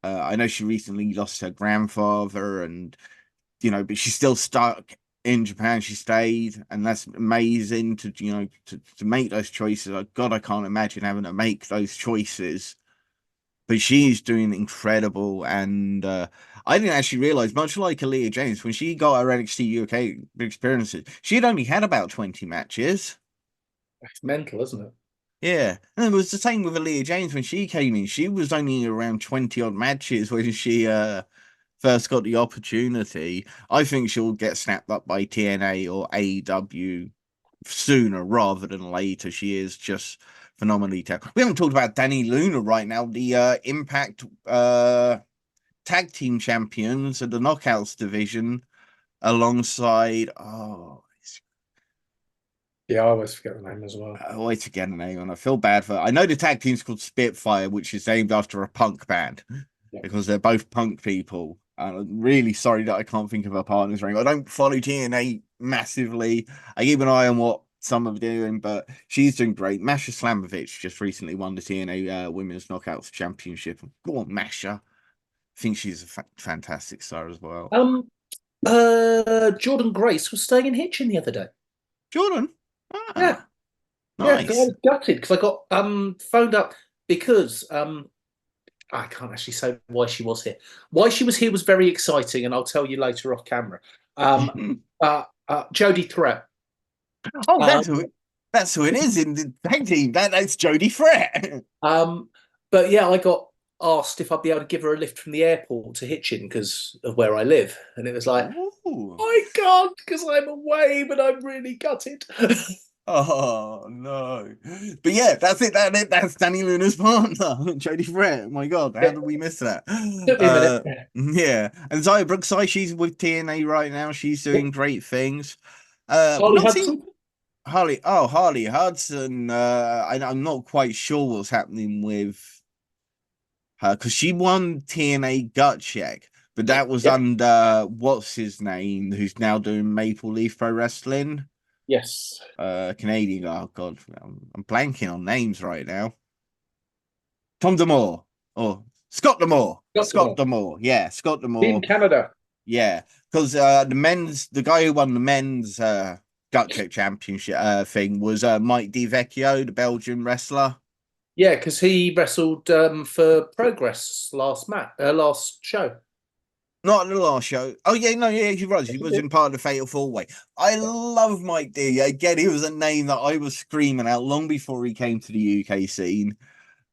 I know she recently lost her grandfather, and but she's still stuck in Japan. She stayed, and that's amazing to make those choices. God, I can't imagine having to make those choices. But she's doing incredible, and I didn't actually realize, much like Aaliyah James, when she got her NXT UK experiences, she had only had about 20 matches. It's mental, isn't it? Yeah, and it was the same with Aaliyah James when she came in. She was only around 20 odd matches when she first got the opportunity. I think she'll get snapped up by TNA or AEW sooner rather than later. She is just phenomenally talented. We haven't talked about Danny Luna right now, the Impact tag team champions of the Knockouts division, alongside Yeah, I always forget the name as well. I always forget the name, and I feel bad for. I know the tag team's called Spitfire, which is named after a punk band because they're both punk people. And I'm really sorry that I can't think of her partner's name. I don't follow TNA massively. I keep an eye on what some are doing, but she's doing great. Masha Slamovich just recently won the TNA Women's Knockouts Championship. Go on, Masha. I think she's a fantastic star as well. Jordan Grace was staying in Hitchin the other day. Jordan? Yeah. Nice. Yeah, I was gutted because I got phoned up because I can't actually say why she was here. Why she was here was very exciting, and I'll tell you later off camera. Jodie Threat. Oh, that's who it is in the tag team. That's Jodie Threat. But yeah, I got asked if I'd be able to give her a lift from the airport to Hitchin because of where I live, and it was like, Ooh. I can't because I'm away, but I'm really gutted. Oh no! But yeah, that's it. That's Danny Luna's partner, Jodie Threat. My God, how did we miss that? Took me a minute. Yeah, and Zaya Brookside, she's with TNA right now. She's doing great things. We're Harley not seeing Hudson. Harley Hudson. I'm not quite sure what's happening with her because she won TNA Gut Check, but that was Yep. under what's his name, who's now doing Maple Leaf Pro Wrestling. Yes. Canadian. Oh God, I'm blanking on names right now. Tom Demore or Scott Demore. Scott Demore. Yeah, Scott Team Demore. Canada. Yeah, because the guy who won the men's gut check championship thing was Mike DiVecchio, the Belgian wrestler. Yeah, because he wrestled for Progress last show. Not the last show. Oh yeah, no, yeah, he was. He was in part of the Fatal Four Way. I love Mike D. Again, he was a name that I was screaming out long before he came to the UK scene.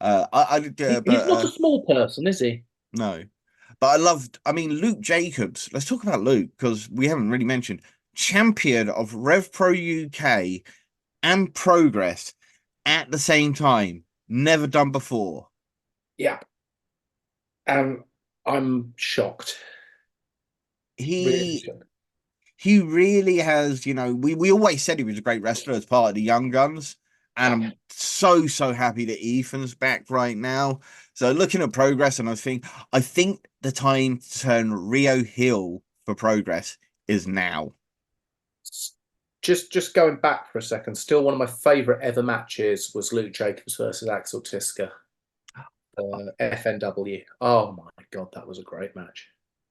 He's not a small person, is he? No, but I loved. I mean, Luke Jacobs. Let's talk about Luke because we haven't really mentioned champion of Rev Pro UK and Progress at the same time. Never done before. Yeah, and I'm shocked. Really He shocked. he really has. We always said he was a great wrestler as part of the Young Guns, and I'm so happy that Ethan's back right now. So looking at Progress, and I think the time to turn Rio heel for Progress is now. Just going back for a second, still one of my favourite ever matches was Luke Jacobs versus Axel Tiska, FNW. Oh my God, that was a great match.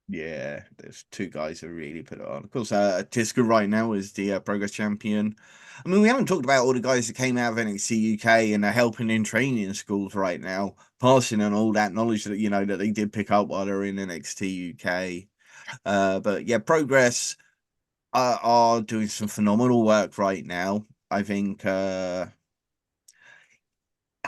Yeah, there's two guys who really put it on. Of course, Tiska right now is the Progress champion. I mean, we haven't talked about all the guys that came out of NXT UK and are helping in training schools right now, passing on all that knowledge that that they did pick up while they're in NXT UK. But yeah, Progress are doing some phenomenal work right now. I think how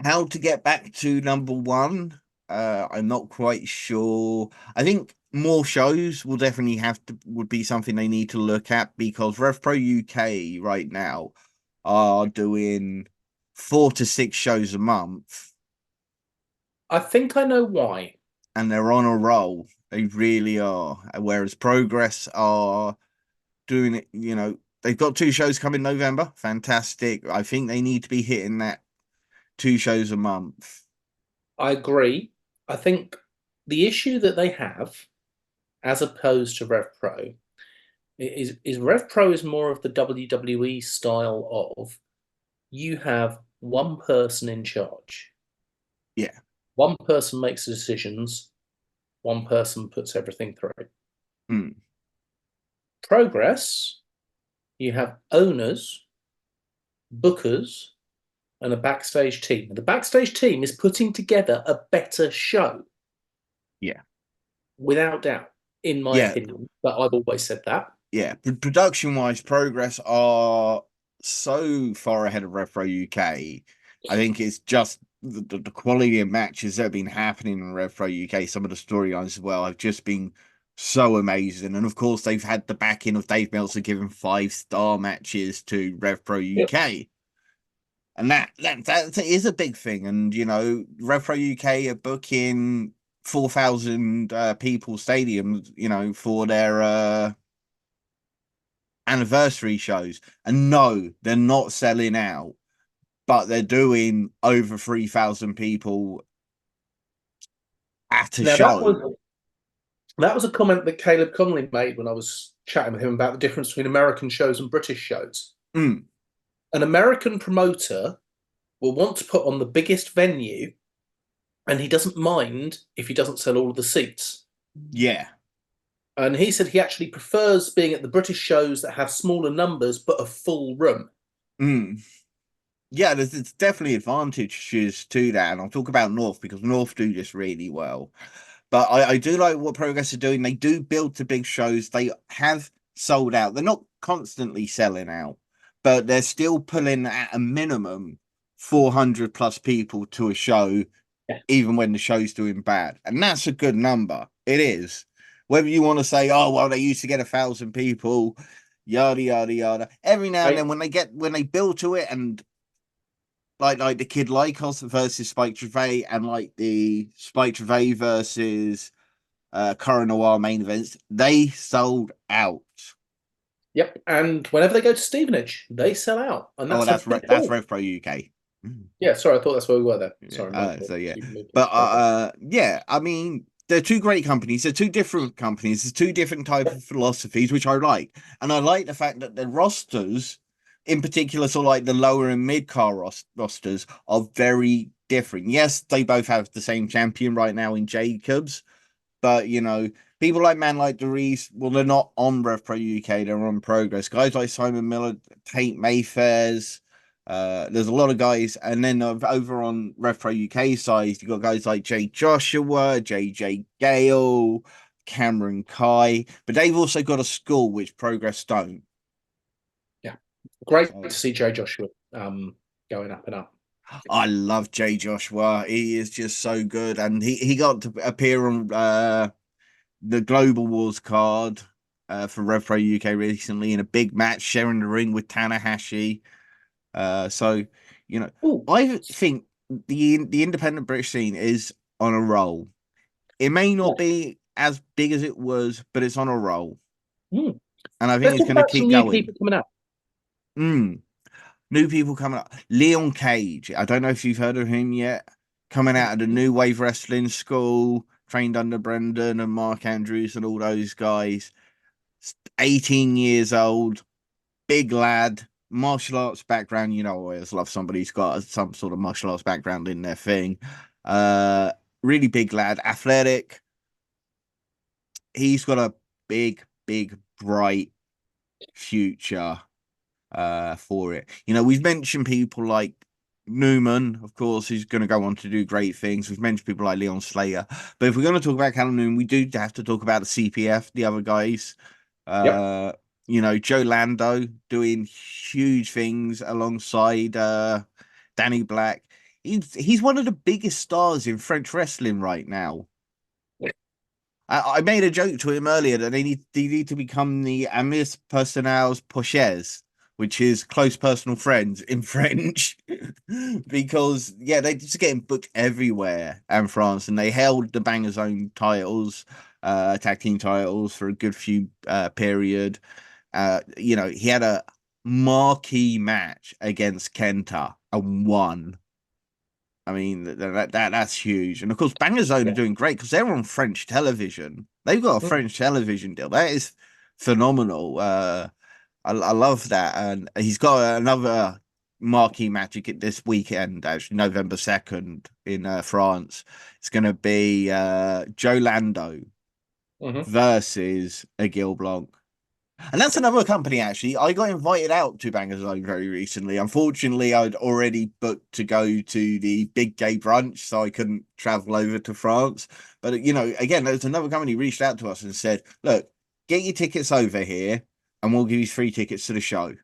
to get back to number one, I'm not quite sure. I think more shows will definitely would be something they need to look at because Rev Pro UK right now are doing 4 to 6 shows a month. I think I know why. And they're on a roll. They really are. Whereas Progress are doing it, they've got 2 shows coming November. Fantastic. I think they need to be hitting that 2 shows a month. I agree. I think the issue that they have, as opposed to Rev Pro, is Rev Pro is more of the WWE style of you have one person in charge. Yeah. One person makes the decisions, one person puts everything through. Mm. Progress, you have owners, bookers, and a backstage team. And the backstage team is putting together a better show. Yeah. Without doubt, in my Yeah. opinion. But I've always said that. Yeah. Production-wise, Progress are so far ahead of Rev Pro UK. I think it's just the quality of matches that have been happening in Rev Pro UK. Some of the storylines as well have just been so amazing. And of course, they've had the backing of Dave Meltzer giving 5-star matches to Rev Pro Yep. UK. And that is a big thing. And, you know, Rev Pro UK are booking 4,000 people stadiums, you know, for their anniversary shows. And no, they're not selling out, but they're doing over 3,000 people at a Now show. that was a comment that Caleb Connolly made when I was chatting with him about the difference between American shows and British shows. Mm. An American promoter will want to put on the biggest venue, and he doesn't mind if he doesn't sell all of the seats. Yeah. And he said he actually prefers being at the British shows that have smaller numbers but a full room. Mm. Yeah, there's definitely advantages to that. And I'll talk about North because North do this really well. But I do like what Progress are doing. They do build to big shows. They have sold out. They're not constantly selling out, but they're still pulling at a minimum 400 plus people to a show, Yeah. even when the show's doing bad. And that's a good number. It is. Whether you want to say, oh, well, they used to get 1,000 people, yada, yada, yada. Every now and then when they build to it and like the Kid Lycos versus Spike Trivet and like the Spike Trivet versus Current Noir main events, they sold out. Yep. And whenever they go to Stevenage, they sell out. And that's that's Rev Pro UK. Yeah, sorry, I thought that's where we were there. Sorry, so yeah. But yeah, I mean, they're two great companies. They're two different companies. There's two different types of philosophies, which I like. And I like the fact that the rosters, in particular, so like the lower and mid car rosters, are very different. Yes, they both have the same champion right now in Jacobs, but you know, people like Man like Derice, well, they're not on Rev Pro UK, they're on Progress. Guys like Simon Miller, Tate Mayfair's, there's a lot of guys, and then over on Rev Pro UK side, you've got guys like Jay Joshua, JJ Gale, Cameron Kai, but they've also got a school which Progress don't. Yeah, great to see Jay Joshua going up and up. I love Jay Joshua. He is just so good, and he got to appear on the Global Wars card for Rev Pro UK recently in a big match, sharing the ring with Tanahashi. So you know, Ooh. I think the independent British scene is on a roll. It may not be as big as it was, but it's on a roll, and I think it's going to keep going. People coming out. New people coming up. Leon Cage. I don't know if you've heard of him yet. Coming out of the New Wave Wrestling School, trained under Brendan and Mark Andrews and all those guys. 18 years old, big lad, martial arts background. You know, I always love somebody who's got some sort of martial arts background in their thing. Really big lad, athletic. He's got a big, bright future for it. You know, we've mentioned people like Newman, of course, who's going to go on to do great things. We've mentioned people like Leon Slater, but if we're going to talk about Callum Newman, we do have to talk about the CPF, the other guys. You know, Joe Lando doing huge things alongside Danny Black. He's one of the biggest stars in French wrestling right now. I made a joke to him earlier that they need to become the amis personnels poches, which is close personal friends in French, because yeah, they just getting booked everywhere in France, and they held the Banger Zone titles, tag team titles for a good few period. You know, he had a marquee match against Kenta and won. I mean, that's huge. And of course, Banger Zone are doing great because they're on French television. They've got a French television deal. That is phenomenal. I love that. And he's got another marquee match this weekend, actually, November 2nd in France. It's going to be Joe Lando versus a Gil Blanc. And that's another company, actually. I got invited out to Bangers Zone very recently. Unfortunately, I'd already booked to go to the big gay brunch, so I couldn't travel over to France. But, you know, again, there's another company reached out to us and said, look, get your tickets over here and we'll give you free tickets to the show.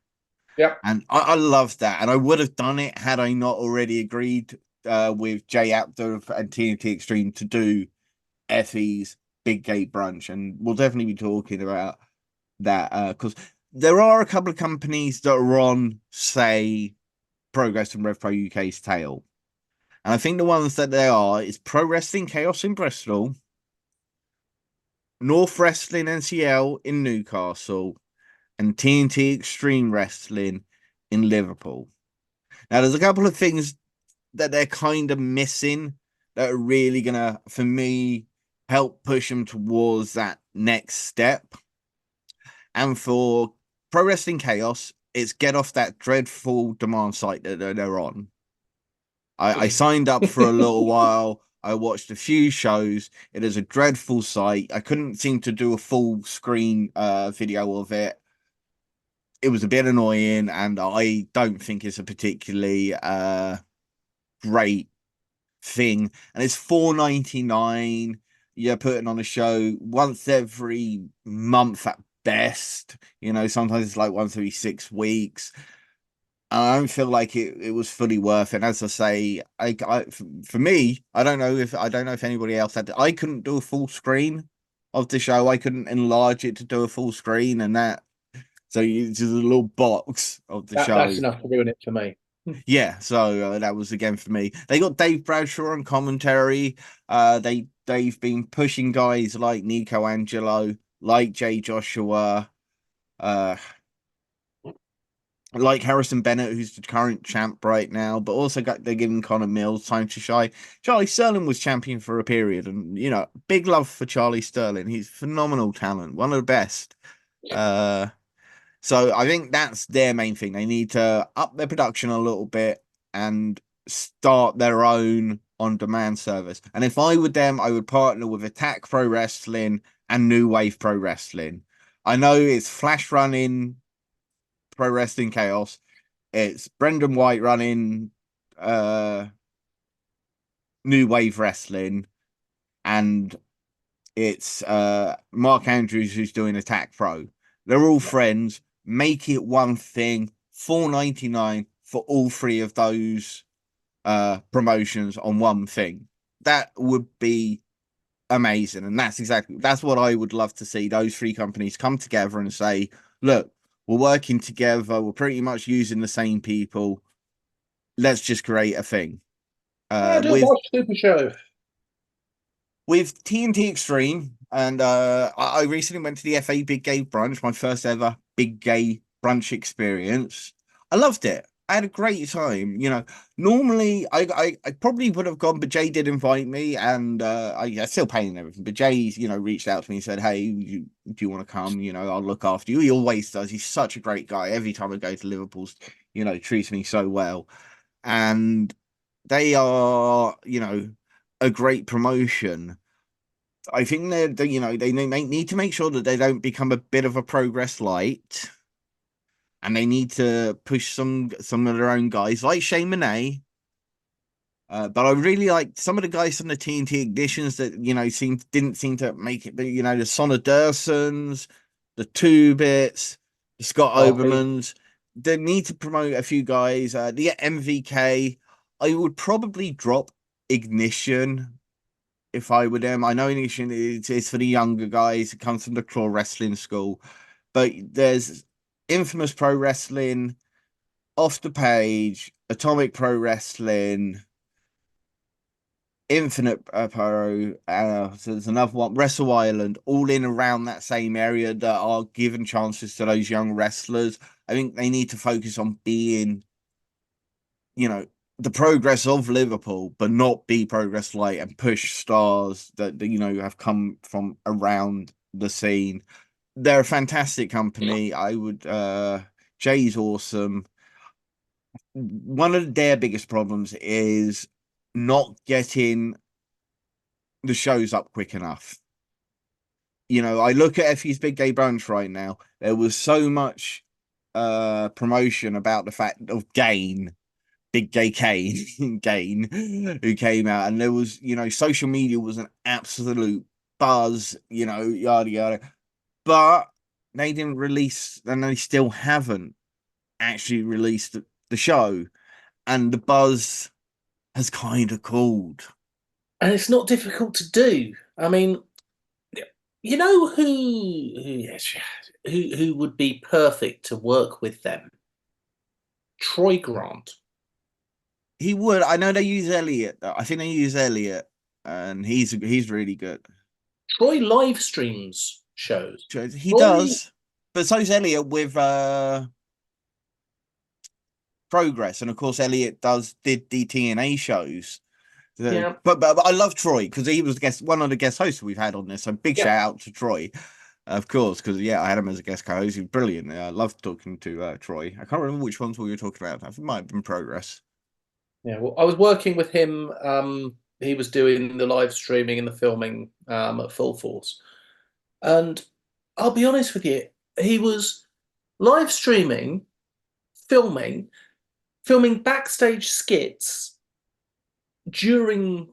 Yeah. And I love that. And I would have done it had I not already agreed with Jay Apter and TNT Extreme to do Effie's big gay brunch. And we'll definitely be talking about that because there are a couple of companies that are on, say, Progress and Rev Pro UK's tail. And I think the ones that they are is Pro Wrestling Chaos in Bristol, North Wrestling NCL in Newcastle, and TNT Extreme Wrestling in Liverpool. Now, there's a couple of things that they're kind of missing that are really going to, for me, help push them towards that next step. And for Pro Wrestling Chaos, it's get off that dreadful demand site that they're on. I signed up for a little while. I watched a few shows. It is a dreadful site. I couldn't seem to do a full screen video of it. It was a bit annoying, and I don't think it's a particularly great thing. And it's $4.99. You're putting on a show once every month at best. You know, sometimes it's like once every 6 weeks. I don't feel like it was fully worth it. As I say, for me, I don't know if anybody else had. I couldn't do a full screen of the show. I couldn't enlarge it to do a full screen, and that. So it's just a little box of the show. That's enough to ruin it for me. Yeah, so that was again for me. They got Dave Bradshaw on commentary. They've been pushing guys like Nico Angelo, like Jay Joshua, like Harrison Bennett, who's the current champ right now, but also they're giving Connor Mills time to shine. Charlie Sterling was champion for a period, and you know, big love for Charlie Sterling. He's phenomenal talent, one of the best. So I think that's their main thing. They need to up their production a little bit and start their own on-demand service. And if I were them, I would partner with Attack Pro Wrestling and New Wave Pro Wrestling. I know it's Flash running Pro Wrestling Chaos. It's Brendan White running New Wave Wrestling, and it's Mark Andrews who's doing Attack Pro. They're all friends. Make it one thing. $4.99 for all three of those promotions on one thing. That would be amazing, and that's what I would love to see. Those three companies come together and say, look, we're working together, we're pretty much using the same people, let's just create a thing. Watch Super Show with TNT Extreme, and I recently went to the FA Big Gay Brunch, my first ever Big Gay Brunch experience. I loved it. I had a great time. You know, normally I probably would have gone, but Jay did invite me, and I still paying everything. But Jay, you know, reached out to me and said, "Hey, do you want to come? You know, I'll look after you." He always does. He's such a great guy. Every time I go to Liverpool, you know, treats me so well, and they are, you know, a great promotion. I think they you know they need to make sure that they don't become a bit of a Progress light, and they need to push some of their own guys like Shane Monet. But I really like some of the guys from the TNT Ignitions that you know didn't seem to make it. But you know the Sonna Dursons, the Two Bits, the Scott Obermans. They need to promote a few guys. The MVK. I would probably drop Ignition if I were them. I know Ignition is for the younger guys. It comes from the Claw Wrestling School. But there's Infamous Pro Wrestling, Off the Page, Atomic Pro Wrestling, Infinite Pro, so there's another one, Wrestle Island, all in around that same area that are given chances to those young wrestlers. I think they need to focus on being, you know, the Progress of Liverpool, but not be Progress light and push stars that you know have come from around the scene. They're a fantastic company. I would Jay's awesome. one of their biggest problems is not getting the shows up quick enough. You know, I look at Effie's Big Gay Brunch right now. There was so much promotion about the fact of Gain, Big Gay Kane, Gain, who came out, and there was, you know, social media was an absolute buzz, you know, yada yada. But they didn't release, and they still haven't actually released the show, and the buzz has kind of cooled. And it's not difficult to do. I mean, you know who would be perfect to work with them? Troy Grant. He would. I know they use Elliot. I think they use Elliot, and he's really good. Troy live streams shows. He Troy, does, but so's Elliot with Progress, and of course Elliot did the TNA shows. yeah, But I love Troy because he was one of the guest hosts we've had on this. So big yeah, shout out to Troy, of course, because yeah, I had him as a guest co-host. He was brilliant. I loved talking to Troy. I can't remember which ones we were talking about. I think it might have been Progress. yeah. Well, I was working with him. He was doing the live streaming and the filming at full force, and I'll be honest with you, he was live streaming, filming, filming backstage skits during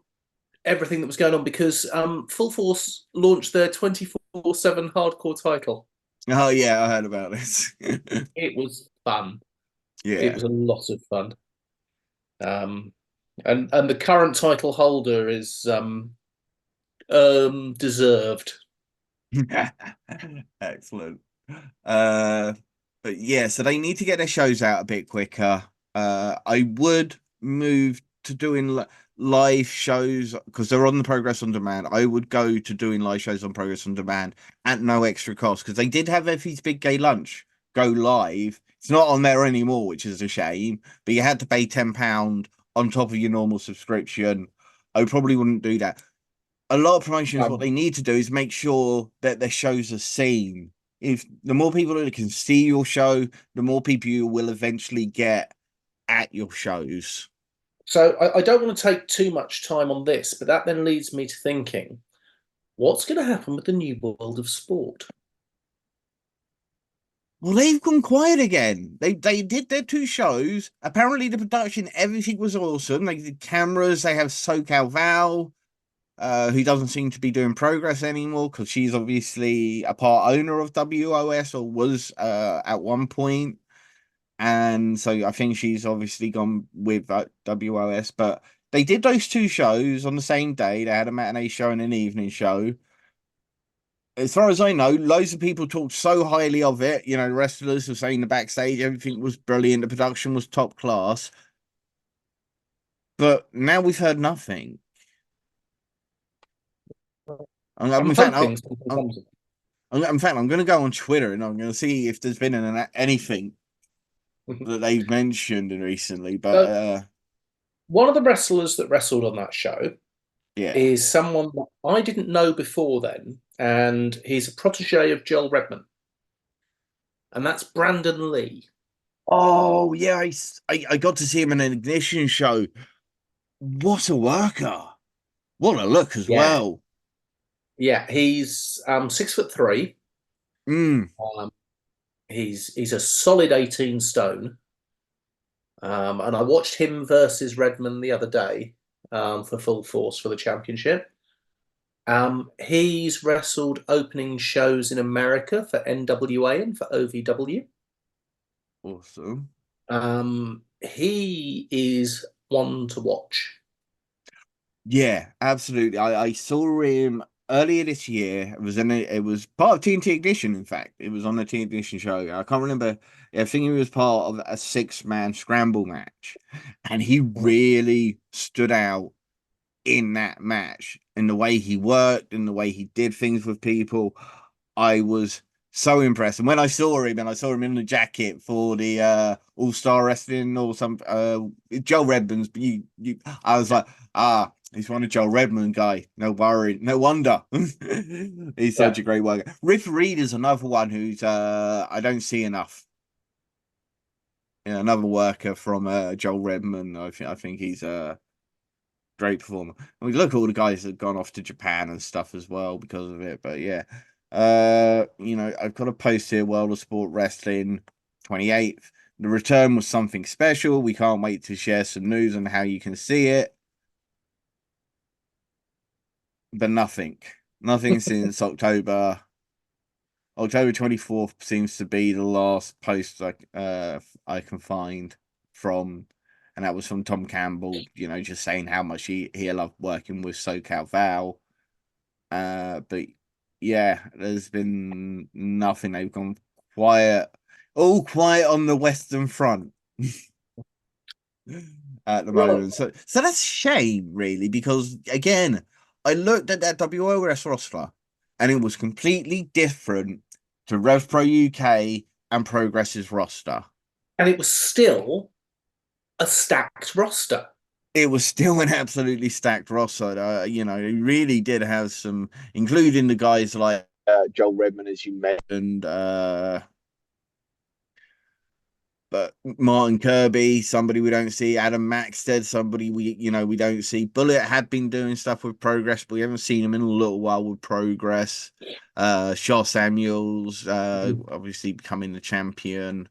everything that was going on because Full Force launched their 24/7 hardcore title. Oh yeah, I heard about this. It was fun. It Yeah. was a lot of fun. Um, and the current title holder is deserved. Excellent. Uh, but yeah, so they need to get their shows out a bit quicker. I would move to doing live shows because they're on the Progress on Demand. I would go to doing live shows on Progress on Demand at no extra cost because they did have Effie's Big Gay Lunch go live. It's not on there anymore, which is a shame. But you had to pay £10 on top of your normal subscription. I probably wouldn't do that. A lot of promotions, what Um, they need to do is make sure that their shows are seen. If the more people that can see your show, the more people you will eventually get at your shows. so I don't want to take too much time on this, but that then leads me to thinking, what's going to happen with the new world of sport? Well, they've gone quiet again. They did their two shows. Apparently, the production, everything was awesome. They did cameras. They have SoCal Val, who doesn't seem to be doing Progress anymore because she's obviously a part owner of WOS or was at one point. And so I think she's obviously gone with WOS. But they did those two shows on the same day. They had a matinee show and an evening show. As far as I know, loads of people talked so highly of it. You know, the wrestlers were saying the backstage, everything was brilliant, the production was top class. But now we've heard nothing. I'm In fact, hoping something comes of it. in fact, I'm going to go on Twitter and I'm going to see if there's been anything that they've mentioned recently. But So, one of the wrestlers that wrestled on that show yeah. is someone that I didn't know before then, and he's a protege of Joel Redman, and that's Brandon Lee. Oh yeah, I got to see him in an Ignition show. What a worker! What a look as Yeah, well. yeah, he's 6'3". Mm. Um, he's a solid 18 stone. And I watched him versus Redman the other day for Full Force for the championship. He's wrestled opening shows in America for NWA and for OVW. Awesome. He is one to watch. Yeah, absolutely. I saw him earlier this year. It was part of TNT Ignition, in fact. It was on the TNT Ignition show. I can't remember. I think he was part of a 6-man scramble match. And he really stood out in that match, in the way he worked, in the way he did things with people. I was so impressed. And when I saw him, and I saw him in the jacket for the All-Star Wrestling or some Joe Redman's, I was like, he's one of Joe Redman guy. No worry, no wonder. He's such Yeah. a great worker. Riff Reed is another one who's I don't see enough. Yeah, another worker from Joel Redman. I think he's a great performer. I mean, look at all the guys that have gone off to Japan and stuff as well because of it. But yeah, I've got a post here: World of Sport Wrestling, 28th. The return was something special. We can't wait to share some news on how you can see it. But nothing since October. October 24th seems to be the last post I can find from, and that was from Tom Campbell, just saying how much he loved working with SoCal Val. But yeah, there's been nothing. They've gone quiet, all quiet on the Western Front at the Well, moment. So that's a shame, really, because again, I looked at that WOS roster and it was completely different to Rev Pro UK and Progress's roster. and it was still a stacked roster. It was still an absolutely stacked roster. It really did have some, including the guys like Joel Redman, as you mentioned, but Martin Kirby, somebody we don't see. Adam Maxted, somebody we don't see. Bullet had been doing stuff with Progress, but we haven't seen him in a little while with Progress. Shaw Samuels, obviously becoming the champion.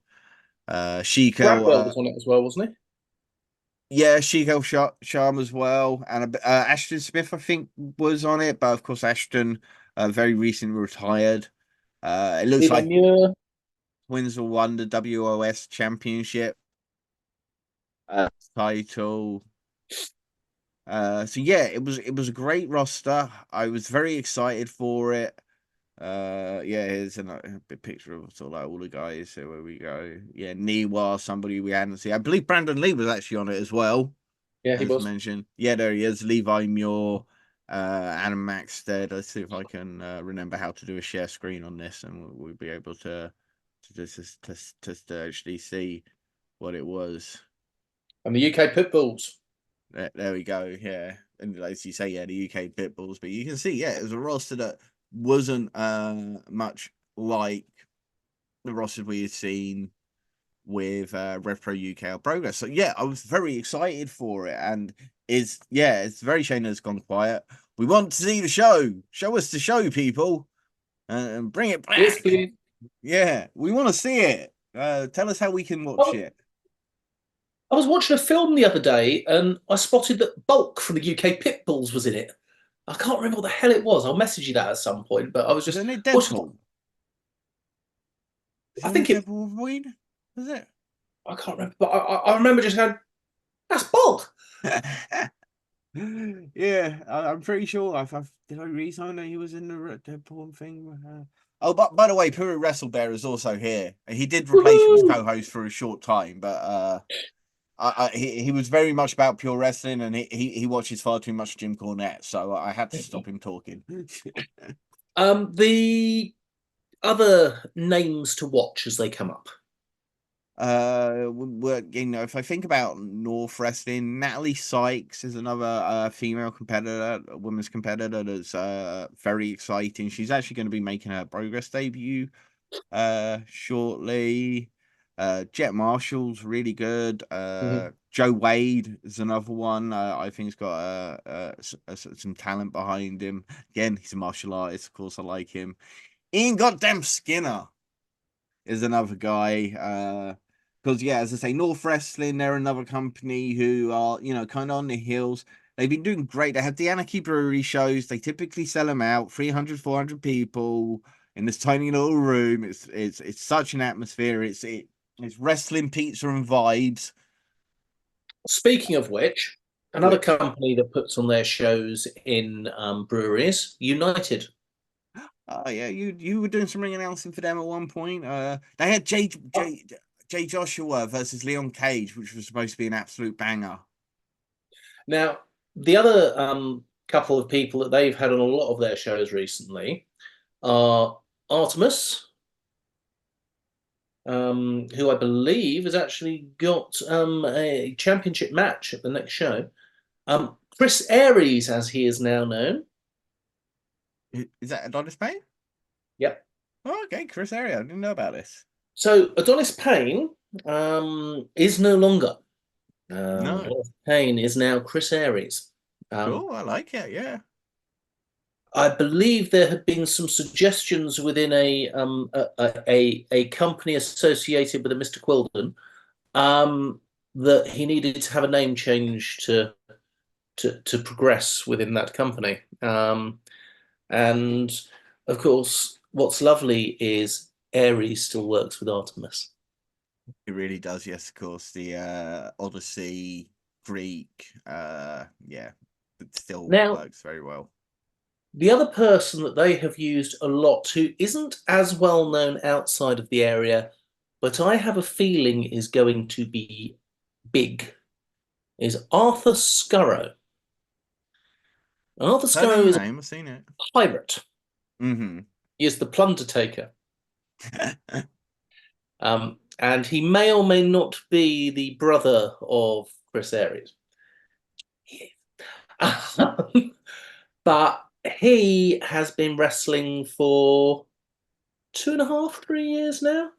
Bradwell Shiko, was on it as well, wasn't he? yeah, Shiko Sharm as well, and Ashton Smith, I think, was on it, but of course Ashton very recently retired. It looks Levi like Muir. Winslow won the WOS Championship title. So yeah, it was a great roster. I was very excited for it. Yeah, here's a big picture of sort of like all the guys. So where we go, yeah, Niwa, somebody we hadn't seen. I believe Brandon Lee was actually on it as well, Yeah, he as was. mentioned. Yeah, there he is. Levi Muir, Adam Maxted. Let's see if I can remember how to do a share screen on this, and we'll be able to actually see what it was. And the UK Pitbulls. There we go. Yeah, and as you say, yeah, the UK Pitbulls, but you can see, yeah, it was a roster that wasn't much like the roster we had seen with Rev Pro UK or Progress. So yeah, I was very excited for it, and it's very shame that it's gone quiet. We want to see the show. Show us the show, people, and bring it Yes, back. please. Yeah, we want to see it. Tell us how we can watch Oh, it. I was watching a film the other day and I spotted that Bulk from the UK Pitbulls was in it. I can't remember what the hell it was. I'll message you that at some point. But I was just Isn't it watching. Deadpool? I Isn't it think it. Deadpool Wolverine? Is it? I can't remember, but I remember just going, "That's Bulk." Yeah, I'm pretty sure. Did I read something that he was in the Deadpool thing? Oh, but by the way, Puru Wrestle Bear is also here. He did replace you as Woohoo! co-host for a short time, but he was very much about pure wrestling, and he watches far too much Jim Cornette, so I had to stop him talking. The other names to watch as they come up. If I think about North Wrestling, Natalie Sykes is another female competitor, a women's competitor that's very exciting. She's actually going to be making her Progress debut shortly. Jet Marshall's really good. Joe Wade is another one. I think he's got some talent behind him. Again, he's a martial artist, of course. I like him. Ian Goddamn Skinner is another guy. Because yeah, as I say, North Wrestling, they're another company who are kind of on the heels. They've been doing great. They have the Anarchy Brewery shows. They typically sell them out 300, 400 people in this tiny little room. It's such an atmosphere. It's wrestling, pizza, and vibes. Speaking of which, another Which company that puts on their shows in breweries, United. oh yeah, you were doing some ring announcing for them at one point. They had Jay Joshua versus Leon Cage, which was supposed to be an absolute banger. Now, the other couple of people that they've had on a lot of their shows recently are Artemis, who I believe has actually got a championship match at the next show. Chris Aries, as he is now known. Is that Adonis Payne? Yep. Oh, okay, Chris Area. I didn't know about this. So Adonis Payne is no longer. No. Kane is now Chris Aries. Cool. I like it. Yeah. I believe there had been some suggestions within a company associated with a Mr. Quilden that he needed to have a name change to progress within that company. And of course, what's lovely is Aries still works with Artemis. It really does. Yes, of course. The Odyssey, Greek. Yeah, it still Now, works very well. the other person that they have used a lot who isn't as well known outside of the area, but I have a feeling is going to be big, is Arthur Scurro. Arthur Heard of Scurro the is a name? I've seen it. pirate. Mm-hmm. He is the plunder taker. And he may or may not be the brother of Chris Aries. But he has been wrestling for 2.5, 3 years now.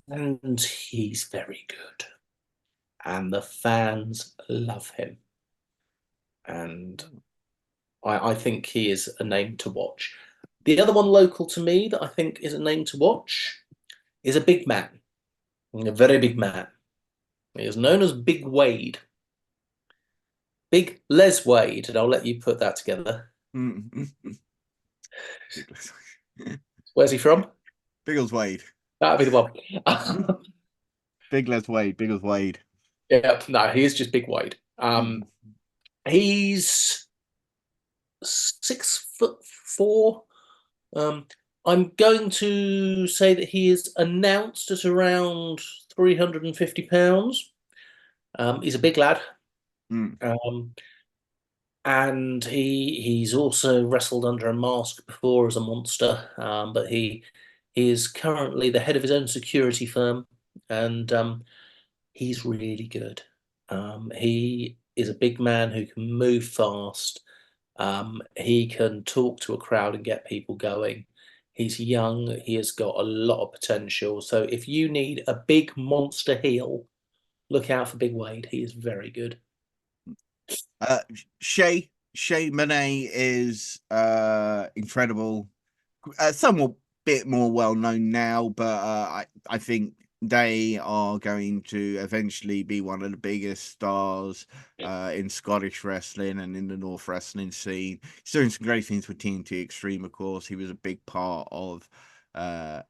And he's very good. And the fans love him. And I think he is a name to watch. The other one local to me that I think is a name to watch is a big man, a very big man. He is known as Big Wade. Big Les Wade, and I'll let you put that together. Where's he from? Biggles Wade. That'd be the one. Big Les Wade. Biggles Wade. Yeah, no, he is just Big Wade. He's 6'4". I'm going to say that he is announced at around 350 pounds. He's a big lad. And he's also wrestled under a mask before as a monster, but he is currently the head of his own security firm, and he's really good. He is a big man who can move fast. He can talk to a crowd and get people going. He's young. He has got a lot of potential. So if you need a big monster heel, look out for Big Wade. He is very good. Shay Monet is incredible. Somewhat bit more well known now, but I think they are going to eventually be one of the biggest stars in Scottish wrestling and in the North wrestling scene. He's doing some great things with TNT Extreme, of course. He was a big part of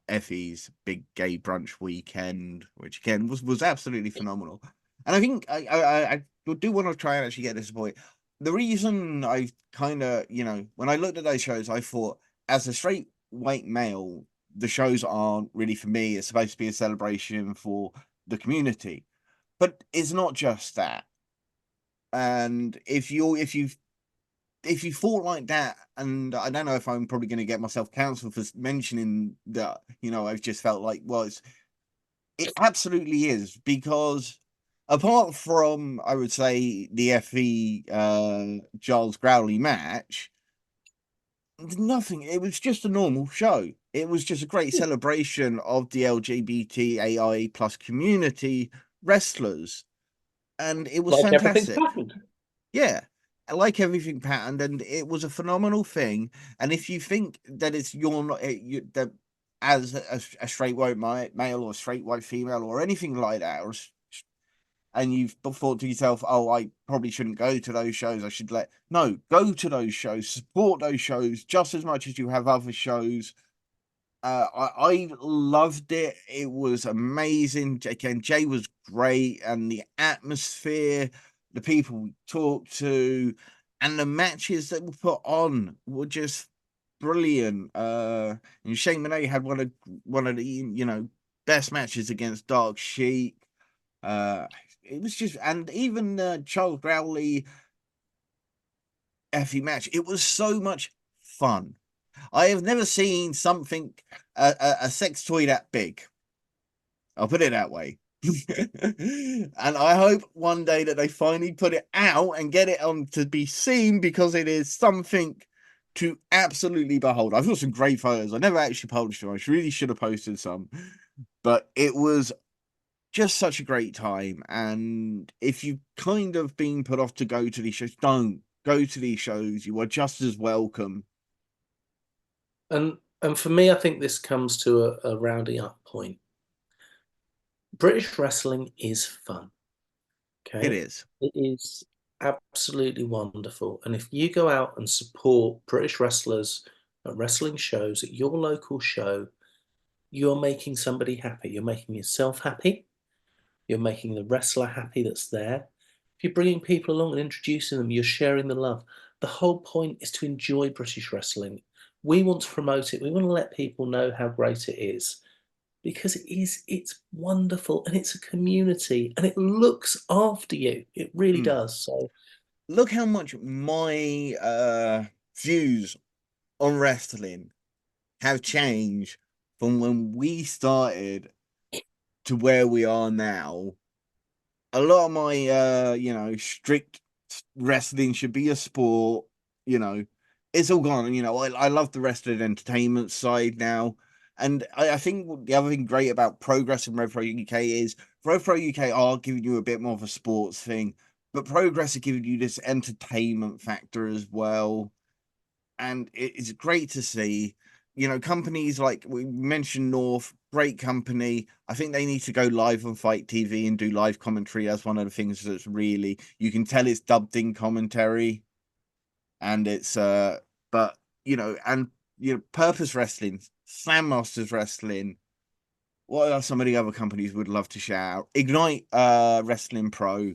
Effie's big gay brunch weekend, which again was absolutely phenomenal. And I think I do want to try and actually get this point. The reason I kind of, when I looked at those shows, I thought, as a straight white male, the shows aren't really for me. It's supposed to be a celebration for the community, but it's not just that. And if you thought like that, and I don't know if I'm probably going to get myself cancelled for mentioning that, I've just felt like, well, it absolutely is, because apart from, I would say, the FE Giles Growley match, nothing. It was just a normal show. It was just a great celebration of the LGBTAI plus community wrestlers, and it was like everything fantastic. happened. Yeah, I like everything patterned, and it was a phenomenal thing. And if you think that it's you're not that as a straight white male or a straight white female or anything like that, and you've thought to yourself, oh, I probably shouldn't go to those shows, I should go to those shows, support those shows just as much as you have other shows. I loved it. It was amazing. Again, Jay was great, and the atmosphere, the people we talked to, and the matches that were put on were just brilliant. And Shane Monet had one of the best matches against Dark Sheik. It was just, and even Charles Growley Effie match, it was so much fun. I have never seen something a sex toy that big. I'll put it that way. And I hope one day that they finally put it out and get it on to be seen, because it is something to absolutely behold. I've got some great photos. I never actually published them. I really should have posted some. But it was just such a great time. And if you've kind of been put off to go to these shows, don't go to these shows. You are just as welcome. And for me, I think this comes to a rounding up point. British wrestling is fun. It Okay. is. It is absolutely wonderful. And if you go out and support British wrestlers at wrestling shows at your local show, you're making somebody happy. You're making yourself happy. You're making the wrestler happy that's there. If you're bringing people along and introducing them, you're sharing the love. The whole point is to enjoy British wrestling. We want to promote it. We want to let people know how great it is because it's wonderful and it's a community and it looks after you. It really Mm. does. So Look how much my views on wrestling have changed from when we started to where we are now. A lot of my strict wrestling should be a sport, it's all gone. I love the wrestling entertainment side now. And I think the other thing great about Progress and Rev Pro UK is Rev Pro UK are giving you a bit more of a sports thing, but Progress are giving you this entertainment factor as well. And it's great to see. Companies like we mentioned North, great company. I think they need to go live on Fight TV and do live commentary. That's one of the things that's really, you can tell it's dubbed in commentary, and it's but and Purpose Wrestling, Slam Masters Wrestling. What are some of the other companies would love to shout out? Ignite Wrestling Pro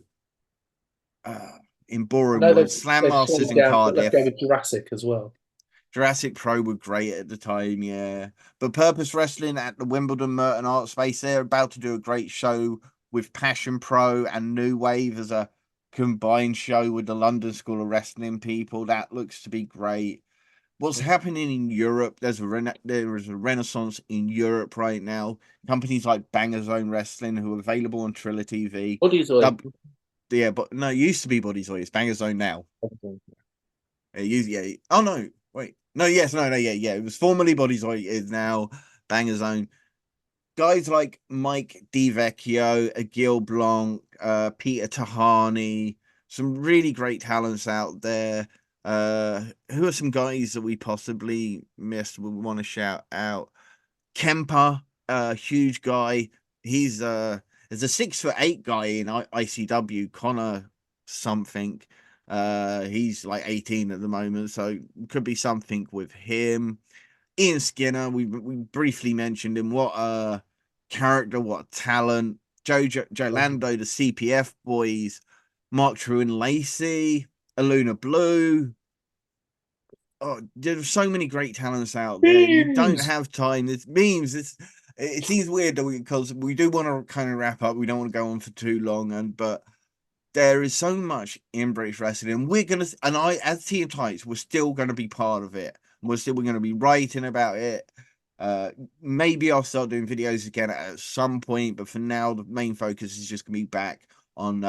uh in I know Borehamwood, Slam they've Masters slowed in down, but let's go Cardiff. with Jurassic as well. Jurassic Pro were great at the time, yeah. But Purpose Wrestling at the Wimbledon Merton Art Space, they're about to do a great show with Passion Pro and New Wave as a combined show with the London School of Wrestling people. That looks to be great. What's happening in Europe? There is a renaissance in Europe right now. Companies like Banger Zone Wrestling, who are available on Triller TV. Bodyzoid. Yeah, but no, it used to be Body Zoy. It's Banger Zone now. Yeah. Oh no, wait. No, yes, no, yeah. It was formerly Bodyzoid, it is now Banger Zone. Guys like Mike DiVecchio, Agil Blanc, Peter Tahani, some really great talents out there. Who are some guys that we possibly missed? We want to shout out. Kemper, huge guy. He's there's a 6'8" guy in ICW, Connor something. He's like 18 at the moment, so could be something with him. Ian Skinner, we briefly mentioned him. What a character, what a talent. Joe Lando, the CPF boys, Mark True and Lacey, Aluna Blue. Oh, there's so many great talents out there. You don't Beans. have time. It's memes. It seems weird that because we do want to kind of wrap up. We don't want to go on for too long, but there is so much in British wrestling, and I as Team Tights, we're still gonna be part of it. We're gonna be writing about it. Maybe I'll start doing videos again at some point, but for now, the main focus is just gonna be back on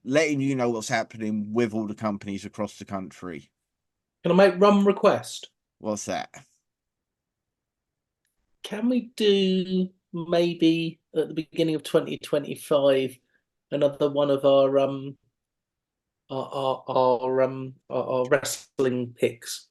letting you know what's happening with all the companies across the country. Can I make one request? What's that? Can we do maybe at the beginning of 2025 another one of our wrestling picks?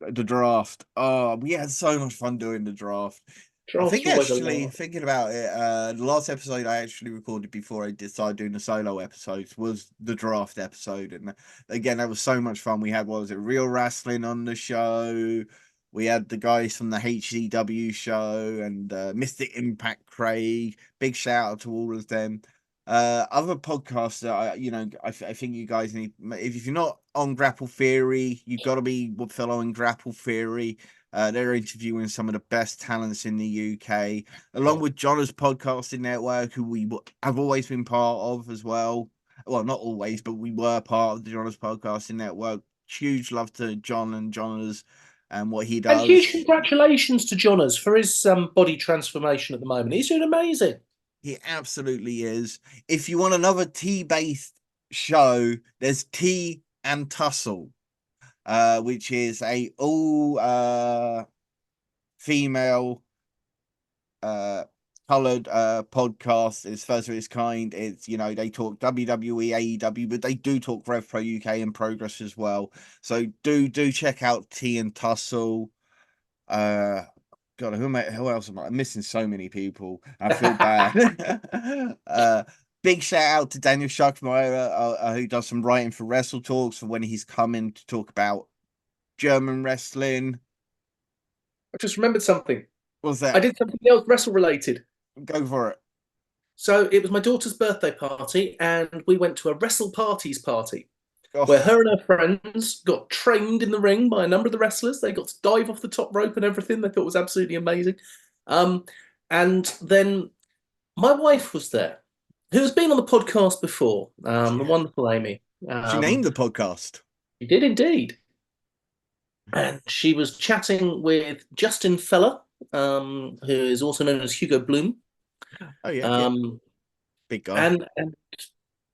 The draft. Oh, we had so much fun doing the draft. I Draft's think always a actually laugh. thinking about it, the last episode I actually recorded before I decided doing the solo episodes was the draft episode, and again that was so much fun. We had, what was it, Real Wrestling on the show. We had the guys from the HCW show and Mystic Impact Craig. Big shout out to all of them. Other podcasts that I think you guys need. If you're not on Grapple Theory, you've got to be following Grapple Theory. They're interviewing some of the best talents in the UK, along Yeah. with John's podcasting network, who we have always been part of as well. Well, not always, but we were part of the John's podcasting network. Huge love to John and John's and what he And huge does. congratulations to Jonas for his body transformation at the moment. He's doing amazing. He absolutely is. If you want another tea-based show, there's Tea and Tussle, which is a all female coloured podcast. It's first of its kind. It's, you know, they talk WWE, AEW, but they do talk Rev Pro UK and Progress as well. So do check out T and Tussle. God, who else am I? I'm missing so many people. I feel bad. Big shout out to Daniel Schuckmeyer, who does some writing for Wrestle Talks for when he's coming to talk about German wrestling. I just remembered something. What's that? I did something else wrestle related. Go for it. So it was my daughter's birthday party, and we went to a Wrestle Parties party where Oh, her and her friends got trained in the ring by a number of the wrestlers. They got to dive off the top rope and everything. They thought was absolutely amazing. And then my wife was there, who's been on the podcast before, the wonderful Amy. she named the podcast. She did indeed. And she was chatting with Justin Feller, who is also known as Hugo Bloom. Oh yeah. Big guy. And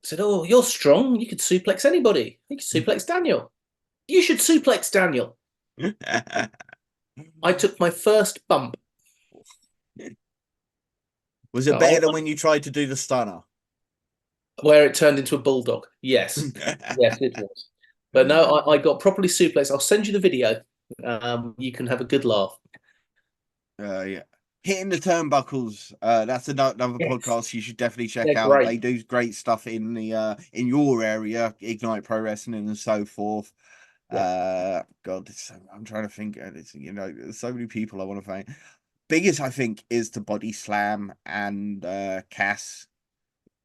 said, "Oh, you're strong. You could suplex anybody. You could suplex Daniel. You should suplex Daniel." I took my first bump. Was it better than when you tried to do the stunner? Where it turned into a bulldog. Yes. Yes, it was. But no, I got properly suplexed. I'll send you the video. You can have a good laugh. Yeah. Hitting the turnbuckles. That's another Yes. podcast you should definitely check They're out. great. They do great stuff in the in your area, Ignite Pro Wrestling and so forth. Yeah. God, I'm trying to think. It's, you know, there's so many people I want to thank. Biggest, I think, is the Body Slam and Cass.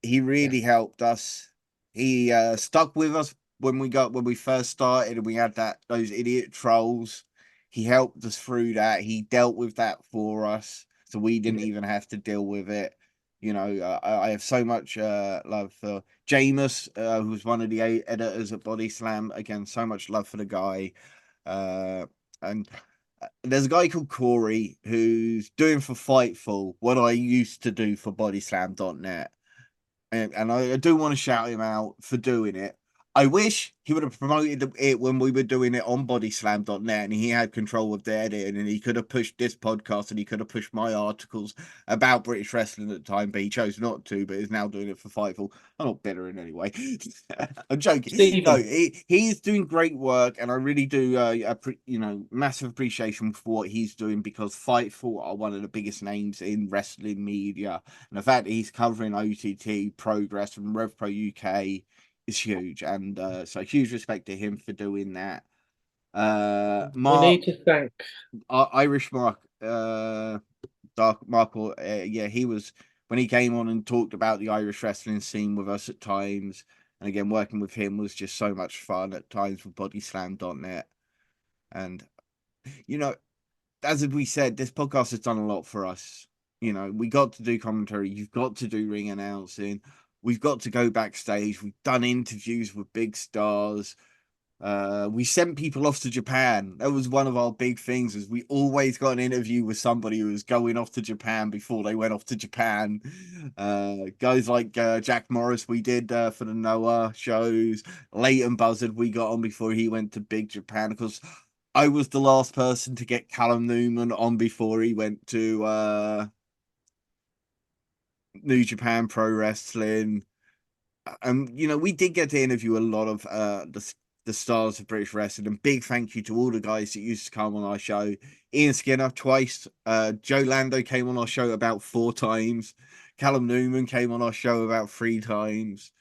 He really helped us. He stuck with us when we first started and we had those idiot trolls. He helped us through that. He dealt with that for us, so we didn't even have to deal with it. You know, I have so much love for Jameis, who's one of the editors at Body Slam. Again, so much love for the guy. And there's a guy called Corey who's doing for Fightful what I used to do for BodySlam.net. And I do want to shout him out for doing it. I wish he would have promoted it when we were doing it on bodyslam.net and he had control of the editing and he could have pushed this podcast and he could have pushed my articles about British wrestling at the time, but he chose not to, but is now doing it for Fightful. I'm not bitter in any way. I'm joking. Stephen. No, he's doing great work and I really do, you know, massive appreciation for what he's doing because Fightful are one of the biggest names in wrestling media. And the fact that he's covering OTT, Progress and Rev Pro UK is huge, and so huge respect to him for doing that. We Mark, need to thank Irish Mark, Dark Markle. Yeah, he was when he came on and talked about the Irish wrestling scene with us at times, and again working with him was just so much fun at times with bodyslam.net. And you know, as we said, this podcast has done a lot for us. You know, we got to do commentary, you've got to do ring announcing, we've got to go backstage, we've done interviews with big stars. We sent people off to Japan. That was one of our big things, is we always got an interview with somebody who was going off to Japan before they went off to Japan. Guys like Jack Morris we did for the Noah shows. Leighton Buzzard we got on before he went to Big Japan, because I was the last person to get Callum Newman on before he went to New Japan Pro Wrestling. You know, we did get to interview a lot of the stars of British wrestling, and big thank you to all the guys that used to come on our show. Ian Skinner twice, Joe Lando came on our show about 4 times, Callum Newman came on our show about 3 times.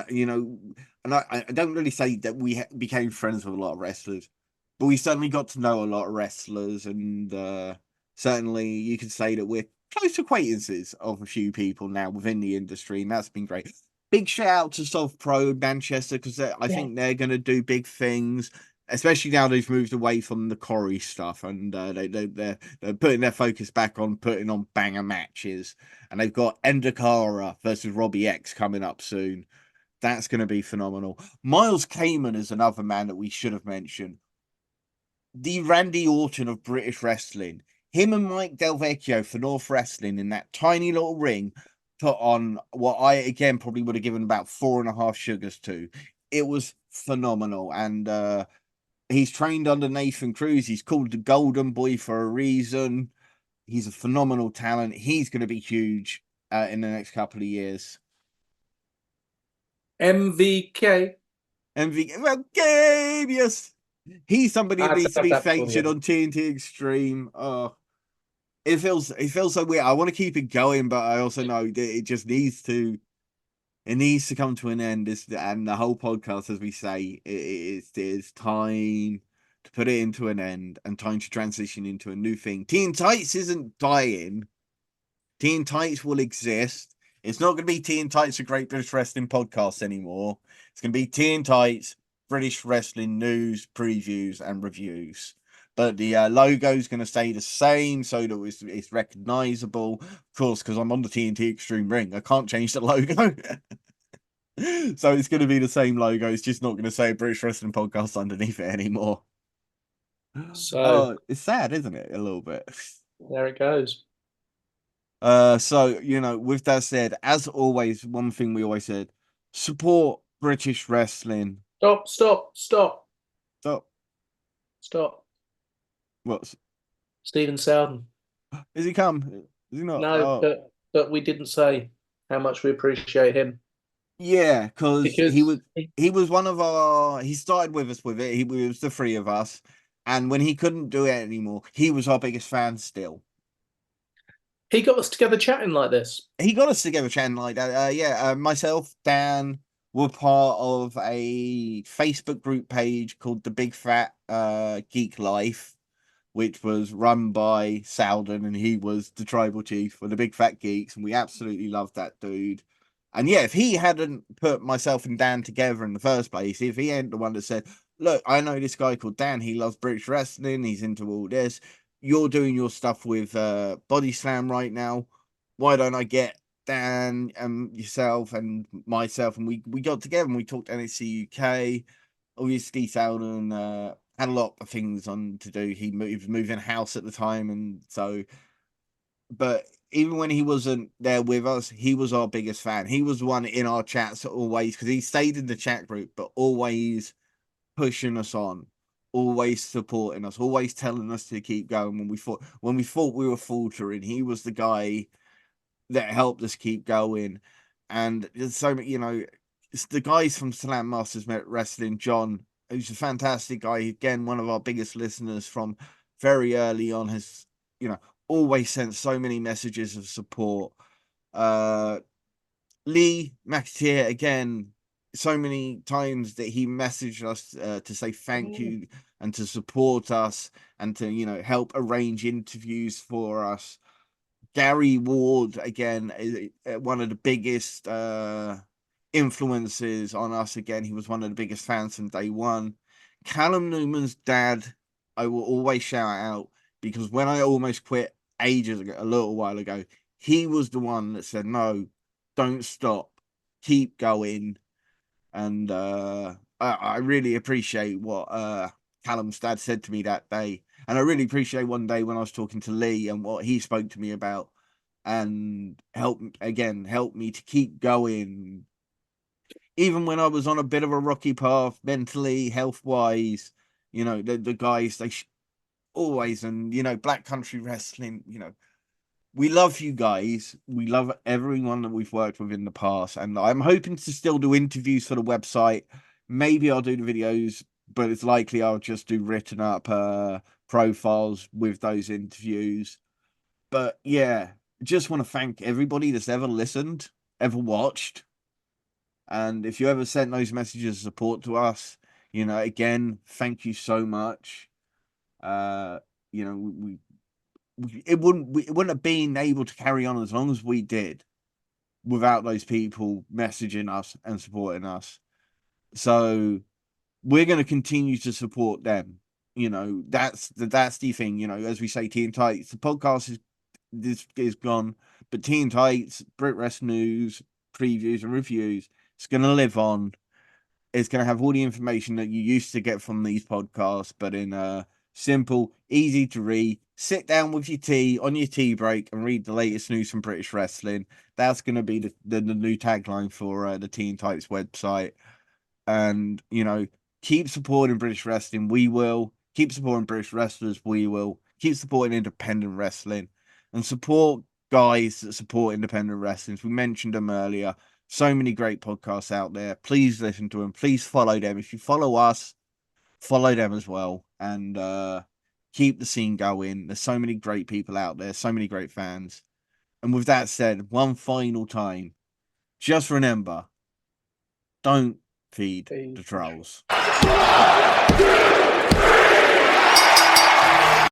You know, and I don't really say that we became friends with a lot of wrestlers, but we certainly got to know a lot of wrestlers, and certainly you could say that we're close acquaintances of a few people now within the industry, and that's been great. Big shout out to South Pro Manchester, because I think they're going to do big things, especially now they've moved away from the Corey stuff, and they're putting their focus back on putting on banger matches, and they've got Endakara versus Robbie X coming up soon. That's going to be phenomenal. Miles Kamen is another man that we should have mentioned. The Randy Orton of British wrestling. Him and Mike Del Vecchio for North Wrestling in that tiny little ring put on what I, again, probably would have given about 4.5 sugars to. It was phenomenal. And he's trained under Nathan Cruz. He's called the Golden Boy for a reason. He's a phenomenal talent. He's going to be huge in the next couple of years. MVK. MV, well, game, yes. He's somebody I that had to needs to have be that before the featured end. on TNT Extreme. Oh, it feels so weird. I want to keep it going, but I also know that it just needs to. It needs to come to an end. And the whole podcast, as we say, it's time to put it into an end and time to transition into a new thing. Teen Tights isn't dying. Teen Tights will exist. It's not going to be Teen Tights, a Great British Wrestling podcast anymore. It's going to be Teen Tights, British Wrestling news, previews, and reviews. But the logo is going to stay the same so that it's recognizable. Of course, because I'm on the TNT Extreme ring. I can't change the logo. So it's going to be the same logo. It's just not going to say British Wrestling Podcast underneath it anymore. So Oh, it's sad, isn't it? A little bit. there it goes. So with that said, as always, one thing we always said: support British wrestling. Stop, stop, stop, Stop. stop. What's Stephen Soudan. is he come? Is he not? No, Oh, but we didn't say how much we appreciate him yeah, because he because was he was one of our. He started with us with it. He was the three of us, and when he couldn't do it anymore, he was our biggest fan still. he got us together chatting like this. He got us together chatting like that. Myself, Dan, were part of a Facebook group page called the Big Fat Geek Life, which was run by Souden, and he was the tribal chief for the Big Fat Geeks, and we absolutely loved that dude. And yeah, if he hadn't put myself and Dan together in the first place, if he ain't the one that said, "Look, I know this guy called Dan. He loves British wrestling. He's into all this. You're doing your stuff with Body Slam right now. Why don't I get Dan and yourself and myself?" And we got together and we talked NXT UK. Obviously, Souden had a lot of things on to do. He was moving house at the time, and so. But even when he wasn't there with us, he was our biggest fan. He was one in our chats always because he stayed in the chat group, but always pushing us on, always supporting us, always telling us to keep going when we thought we were faltering. He was the guy that helped us keep going. And there's so many, it's the guys from Slam Masters Wrestling, John, who's a fantastic guy. Again, one of our biggest listeners from very early on, has, always sent so many messages of support. Lee McAteer, again, so many times that he messaged us to say thank you and to support us and to, help arrange interviews for us. Gary Ward, again, is one of the biggest influences on us. Again, he was one of the biggest fans from day one. Callum Newman's dad, I will always shout out because when I almost quit ages ago, a little while ago, he was the one that said, "No, don't stop, keep going." And I really appreciate what Callum's dad said to me that day. And I really appreciate one day when I was talking to Lee and what he spoke to me about and help me to keep going. Even when I was on a bit of a rocky path mentally, health wise, the guys, always, and, Black Country Wrestling, we love you guys. We love everyone that we've worked with in the past. And I'm hoping to still do interviews for the website. Maybe I'll do the videos, but it's likely I'll just do written up profiles with those interviews. But yeah, just want to thank everybody that's ever listened, ever watched. And if you ever sent those messages of support to us, again, thank you so much. Uh, we it wouldn't have been able to carry on as long as we did without those people messaging us and supporting us. So we're going to continue to support them. That's the thing. As we say, Teen Tights, the podcast is gone, but Teen Tights, Brit Rest news, previews, and reviews, it's going to live on. It's going to have all the information that you used to get from these podcasts, but in simple, easy to read. Sit down with your tea on your tea break and read the latest news from British wrestling. That's going to be the new tagline for the Teen Tights website. And, keep supporting British wrestling. We will. Keep supporting British wrestlers. We will. Keep supporting independent wrestling. and support guys that support independent wrestling. We mentioned them earlier. So many great podcasts out there. Please listen to them. Please follow them. If you follow us, follow them as well, and keep the scene going. There's so many great people out there, so many great fans. And with that said, one final time, just remember, don't feed the trolls.